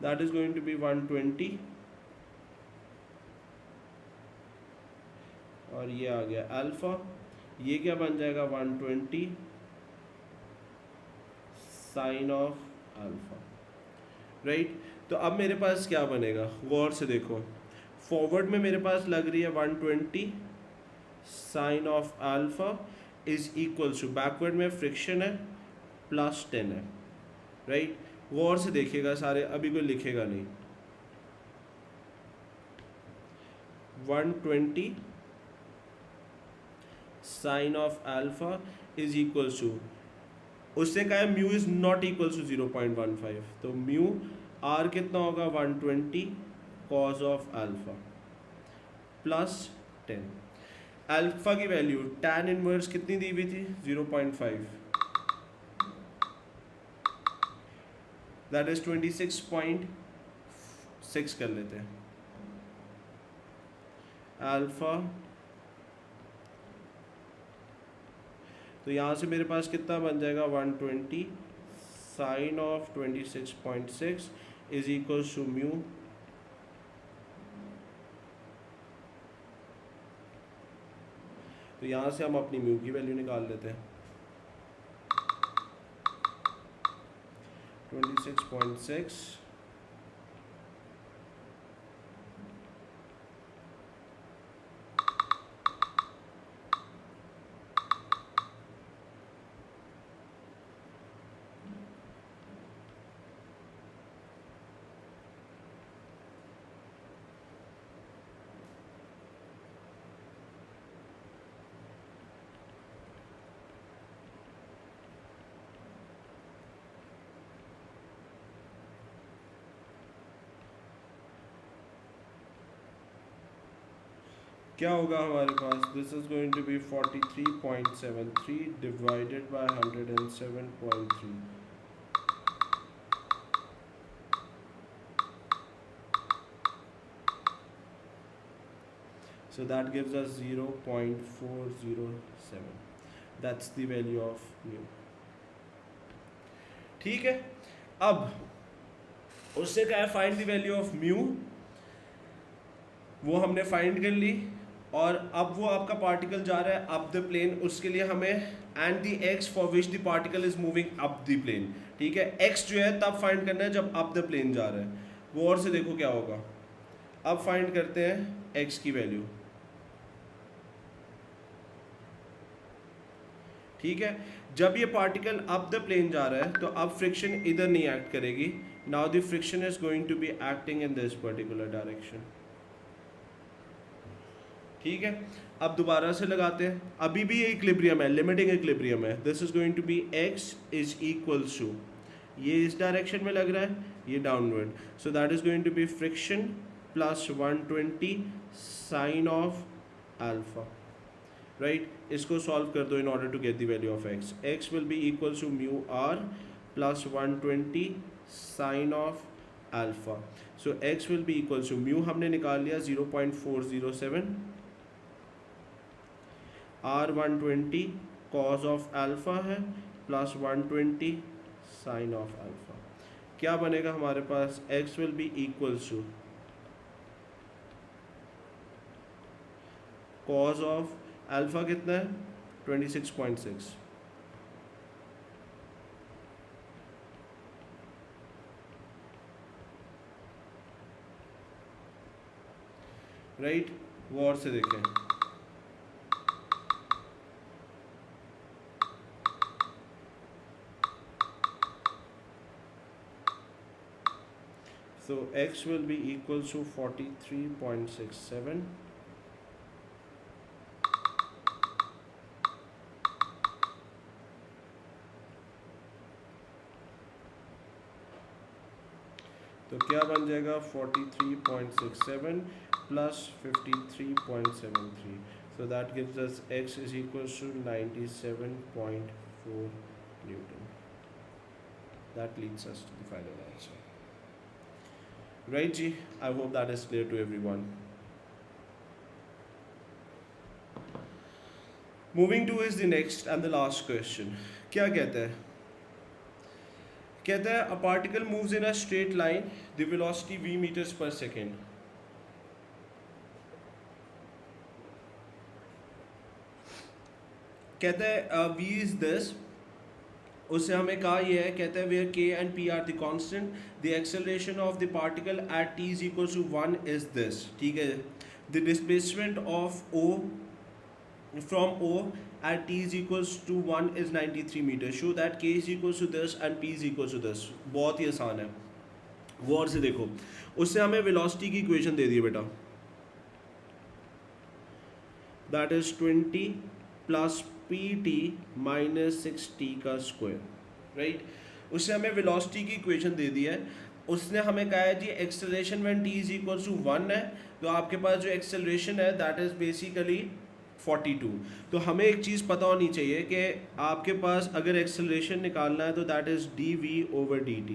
that is going to be 120 और ये आ गया अल्फा, ये क्या बन जाएगा 120 साइन ऑफ अल्फा। राइट, तो अब मेरे पास क्या बनेगा, गौर से देखो, फॉरवर्ड में मेरे पास लग रही है 120 sine of alpha is equal to, backward में फ्रिक्शन है प्लस 10 है। राइट, गौर से देखिएगा सारे, अभी कोई लिखेगा नहीं, 120 sine of alpha is equal to, उससे कहा है mu is not equal to 0.15, तो म्यू आर कितना होगा 120 cos of alpha plus 10। Alpha की वैल्यू tan इनवर्स कितनी दी हुई थी 0.5, दैट इज 26.6 कर लेते हैं अल्फा। तो यहाँ से मेरे पास कितना बन जाएगा 120 sine of 26.6 is equal to mu तो यहाँ से हम अपनी म्यू की वैल्यू निकाल लेते हैं 26.6 क्या होगा हमारे पास, this is going to be 43.73 divided by 107.3 so that gives us 0.407 that's the value of mu। ठीक है, अब उससे क्या है find the value of mu, वो हमने फाइंड कर ली और अब वो आपका पार्टिकल जा रहा है अप द प्लेन, उसके लिए हमें and the X for which the particle is moving up the plane, ठीक है। एक्स जो है तब फाइंड करना है जब अप द प्लेन जा रहा है, वो और से देखो क्या होगा। अब फाइंड करते हैं एक्स की वैल्यू, ठीक है। जब ये पार्टिकल अप द प्लेन जा रहा है तो अब फ्रिक्शन इधर नहीं एक्ट करेगी, now the friction is going to be acting in this particular direction, ठीक है। अब दोबारा से लगाते हैं, अभी भी इक्विलिब्रियम है, लिमिटिंग इक्विलिब्रियम है। This is going to be X is equals to, ये इस डायरेक्शन में लग रहा है, ये downward, so that is going to be friction plus 120 sine of alpha, right. इसको सॉल्व कर दो in order to get the value of X. X will be equals to mu R plus 120 sine of alpha, so X will be equals to mu हमने निकाल लिया 0.407, R 120 cos of alpha है plus 120 sine of alpha, क्या बनेगा हमारे पास, x will be equals to cos of alpha कितना है 26.6, राइट। वो और से देखें, so x will be equal to 43.67 तो क्या बन जाएगा 43.67 plus 53.73, so that gives us x is equal to 97.4 Newton. That leads us to the final answer. Right जी, I hope that is clear to everyone. Moving to is the next and the last question. क्या कहता है, कहता है a particle moves in a straight line, the velocity v meters per second. कहता है v is this, उससे हमें कहा यह है, कहता है where k and p are the constant, the acceleration of the particle at t is equal to 1 is this, ठीक है। the displacement of o from o at t is equals to 1 is 93 meters, show that k is equals to this and p is equals to this। बहुत ही आसान है, वो और से देखो, उससे हमें वेलोसिटी की इक्वेशन दे दी है बेटा, that is 20 plus pt minus 6t का स्क्वायर, राइट। उससे हमें वेलोसिटी की इक्वेशन दे दी है, उसने हमें कहा है जी acceleration when t is equal to 1 है, तो आपके पास जो एक्सेलरेशन है दैट इज बेसिकली 42। तो हमें एक चीज़ पता होनी चाहिए कि आपके पास अगर एक्सेलरेशन निकालना है तो that is dv/dt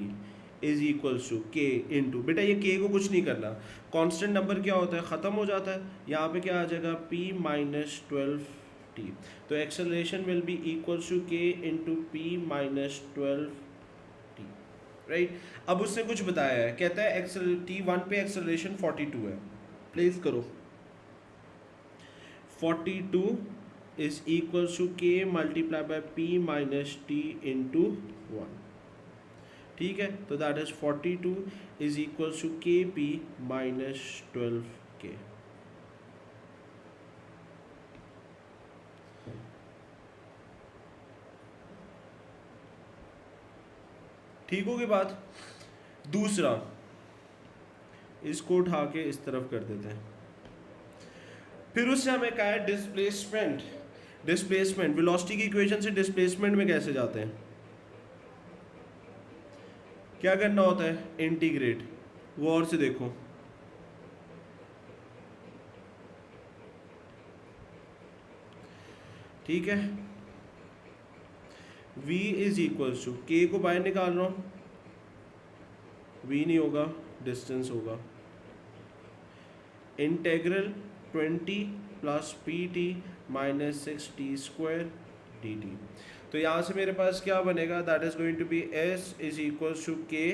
is equals to के इंटू, बेटा ये के को कुछ नहीं करना, कांस्टेंट नंबर क्या होता है, ख़त्म हो जाता है, यहाँ पे क्या आ जाएगा p माइनस 12t। तो acceleration will be equals to के into p minus 12t, right. अब उसने कुछ बताया है, कहता है एक्सेल t1 पे एक्सेलरेशन 42 है, प्लेस करो 42 is equals to k multiplied by p minus t into 1, ठीक है। तो that is 42 is equals to kp minus 12k। ठीक होगी बात। दूसरा, इसको उठा के इस तरफ कर देते हैं। फिर उससे हमें कहा है डिस्प्लेसमेंट, डिस्प्लेसमेंट वेलोसिटी की इक्वेशन से डिस्प्लेसमेंट में कैसे जाते हैं, क्या करना होता है, इंटीग्रेट। वो और से देखो, ठीक है। v इज इक्वल्स टू, के को बाहर निकाल रहा हूं, v नहीं होगा, डिस्टेंस होगा, integral 20 plus P T minus 6t square D T. तो यहाँ से मेरे पास क्या बनेगा, that is going to be s is equals to K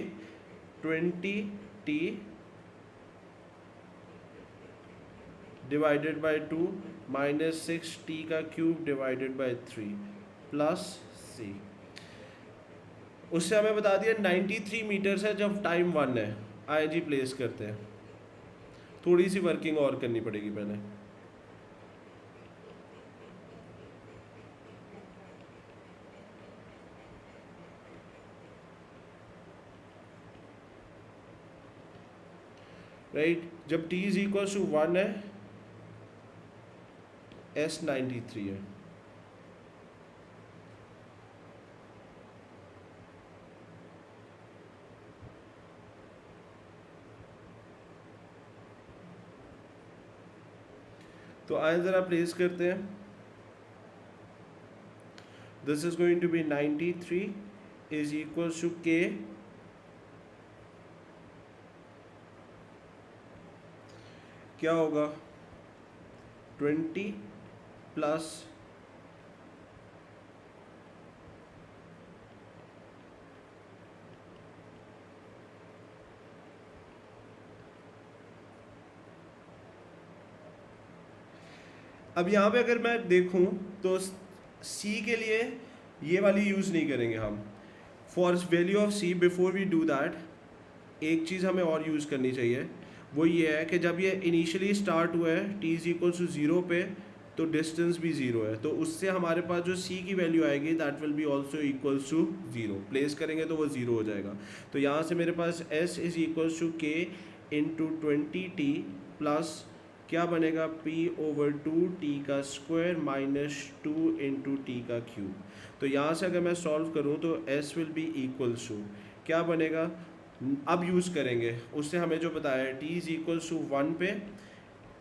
20t divided by 2 minus 6t का cube divided by 3 plus c। उससे हमें बता दिया 93 मीटर्स है जब टाइम 1 है। आई जी प्लेस करते हैं, थोड़ी सी वर्किंग और करनी पड़ेगी पहले। राइट, जब t इज इक्वल टू 1 है, s 93 है। तो आए ज़रा प्लेस करते हैं, this is going to be 93 is equal to K क्या होगा 20 प्लस अब यहाँ पे अगर मैं देखूँ तो c के लिए ये वाली यूज़ नहीं करेंगे हम। For value of c before we do that, एक चीज़ हमें और यूज़ करनी चाहिए, वो ये है कि जब ये इनिशियली स्टार्ट हुआ है t इज इक्वल टू 0 पे, तो डिस्टेंस भी 0 है, तो उससे हमारे पास जो c की वैल्यू आएगी that will be also equals to 0। Place करेंगे तो वो 0 हो जाएगा। तो यहाँ से मेरे पास s इज इक्वल्स टू के इंटू 20t प्लस क्या बनेगा p ओवर 2t का स्क्वायर माइनस 2 इंटू टी का क्यूब। तो यहाँ से अगर मैं सॉल्व करूँ तो s will be equals to क्या बनेगा, अब यूज़ करेंगे उससे हमें जो बताया है, t इज इक्वल्स टू 1 पे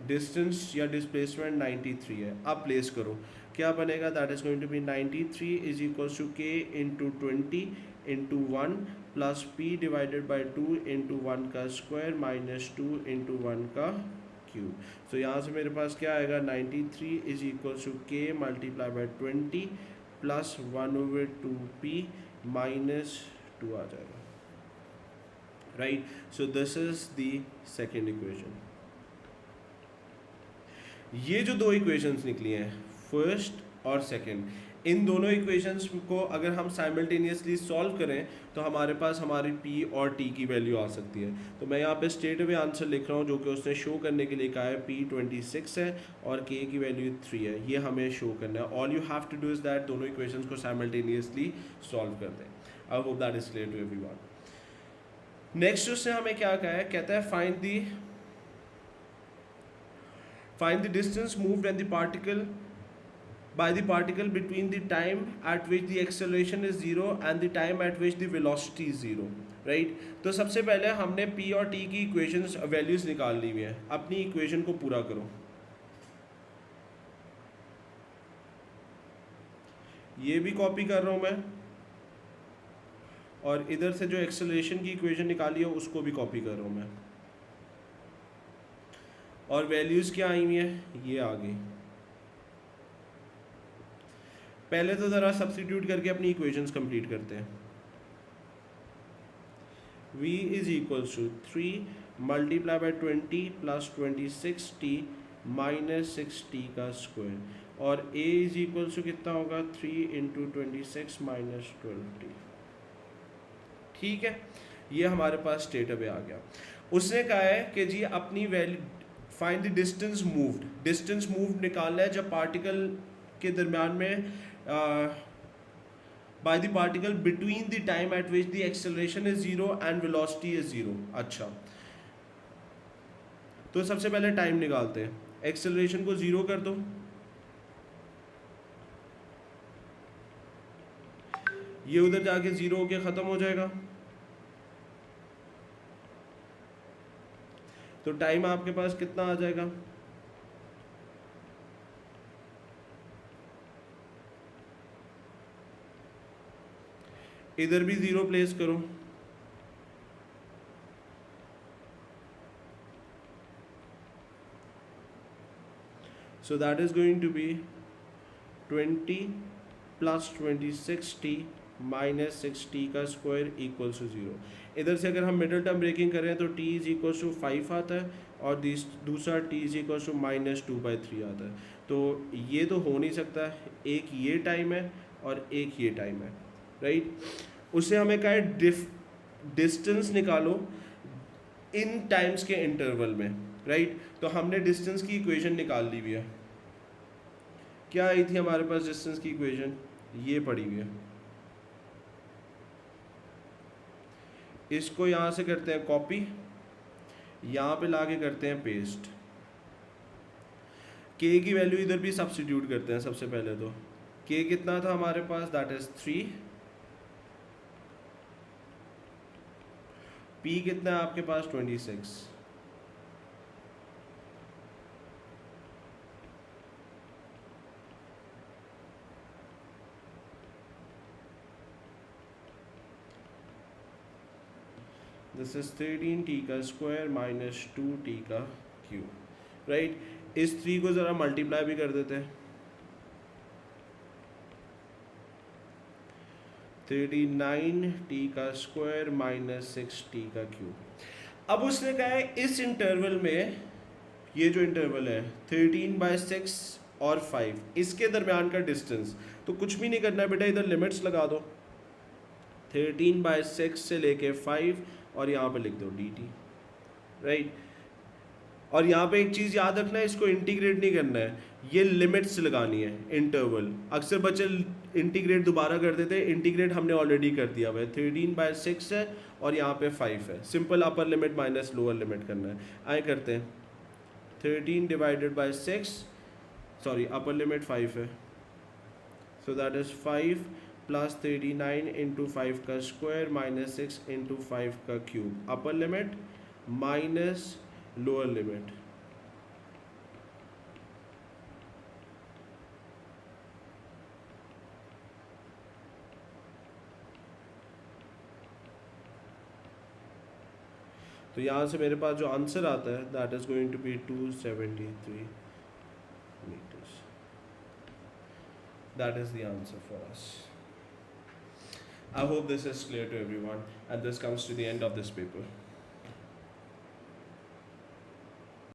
डिस्टेंस या डिस्प्लेसमेंट 93 है। अब प्लेस करो, क्या बनेगा, that is going to be 93 is equals to के into 20 into 1 plus p divided by 2 into 1 का स्क्वायर माइनस 2 इंटू 1 का क्यूब। तो यहाँ से मेरे पास क्या आएगा, 93 इज इक्वल्स टू के multiply by 20 plus 1 over 2p minus 2 आ जाएगा। Right, so this is the second equation. ये जो दो इक्वेशंस निकली हैं, फर्स्ट और सेकेंड, इन दोनों इक्वेशंस को अगर हम साइमल्टेनियसली सॉल्व करें तो हमारे पास हमारी p और t की वैल्यू आ सकती है। तो मैं यहाँ पे स्ट्रेट अवे आंसर लिख रहा हूँ जो कि उसने शो करने के लिए कहा है, p 26 है और k की वैल्यू 3 है, ये हमें शो करना है। All you have to do is that दोनों इक्वेशंस को साइमल्टेनियसली सॉल्व कर दें। I hope that is clear to everyone. Next उसने हमें क्या कहा है, कहता है find the distance moved and the particle by the particle between the time at which the acceleration is 0 and the time at which the velocity is 0, right? तो सबसे पहले हमने p और t की इक्वेशंस वैल्यूज निकाल ली हुई है। अपनी इक्वेशन को पूरा करो, ये भी कॉपी कर रहा हूँ मैं, और इधर से जो एक्सेलरेशन की इक्वेशन निकाली है उसको भी कॉपी कर रहा हूँ मैं, और वैल्यूज़ क्या आई हुई है ये आ गई। पहले तो ज़रा सब्स्टिट्यूट करके अपनी इक्वेशंस कंप्लीट करते हैं। v is equals to 3 multiply by 20 plus 26t minus 6t का स्क्वायर, और a इज इक्वल्स टू कितना होगा 3 इंटू 26 माइनस 12t। ठीक है, ये हमारे पास स्टेट अवे आ गया। उसने कहा है कि जी अपनी value find the distance moved, distance moved निकालना है जब पार्टिकल के दरमियान में by the particle between the time eight which the acceleration is zero and velocity is zero. अच्छा, तो सबसे पहले टाइम निकालते हैं, एक्सेलरेशन को जीरो कर दो, ये उधर जाके जीरो होके खत्म हो जाएगा, तो टाइम आपके पास कितना आ जाएगा, इधर भी जीरो प्लेस करो, so that is going to be 20 plus 26t minus 6t का स्क्वायर इक्वल्स टू जीरो। इधर से अगर हम मिडिल टर्म ब्रेकिंग करें तो t इज इक्वल्स टू 5 आता है, और दूसरा t is equals to minus 2/3 आता है। तो ये तो हो नहीं सकता, एक ये टाइम है और एक ये टाइम है, राइट। उससे हमें कहा है डिस्टेंस निकालो इन टाइम्स के इंटरवल में, राइट। तो हमने डिस्टेंस की इक्वेशन निकाल ली हुई है। क्या आई थी हमारे पास डिस्टेंस की इक्वेशन, ये पड़ी हुई है। इसको यहाँ से करते हैं कॉपी, यहाँ पे लाके करते हैं पेस्ट, k की वैल्यू इधर भी सब्स्टिट्यूट करते हैं। सबसे पहले तो k कितना था हमारे पास, दैट इज 3, p कितना है आपके पास 26, दिस इज 13t का स्क्वायर माइनस 2t का क्यूब, राइट। इस 3 को ज़रा मल्टीप्लाई भी कर देते हैं, 39t का स्क्वायर माइनस 6t का क्यूब। अब उसने कहा है इस इंटरवल में, ये जो इंटरवल है 13/6 और 5, इसके दरमियान का डिस्टेंस, तो कुछ भी नहीं करना है बेटा, इधर लिमिट्स लगा दो, 13/6 से लेके 5 और यहाँ पे लिख दो dt, राइट। और यहाँ पे एक चीज़ याद रखना है, इसको इंटीग्रेट नहीं करना है, ये लिमिट्स लगानी है इंटरवल। अक्सर बच्चे इंटीग्रेट दोबारा कर देते हैं, इंटीग्रेट हमने ऑलरेडी कर दिया हुआ है, 13/6 है और यहाँ पे 5 है, simple upper limit minus lower limit करना है। आए करते हैं, 13 divided by 6, sorry upper limit 5 है, so that is 5 plus 39 into 5 का स्क्वायर माइनस 6 इंटू 5 का cube, upper limit minus lower limit. तो यहाँ से मेरे पास जो आंसर आता है that is going to be 273 meters. That is the answer for us. I hope this is clear to everyone, and this comes to the end of this paper.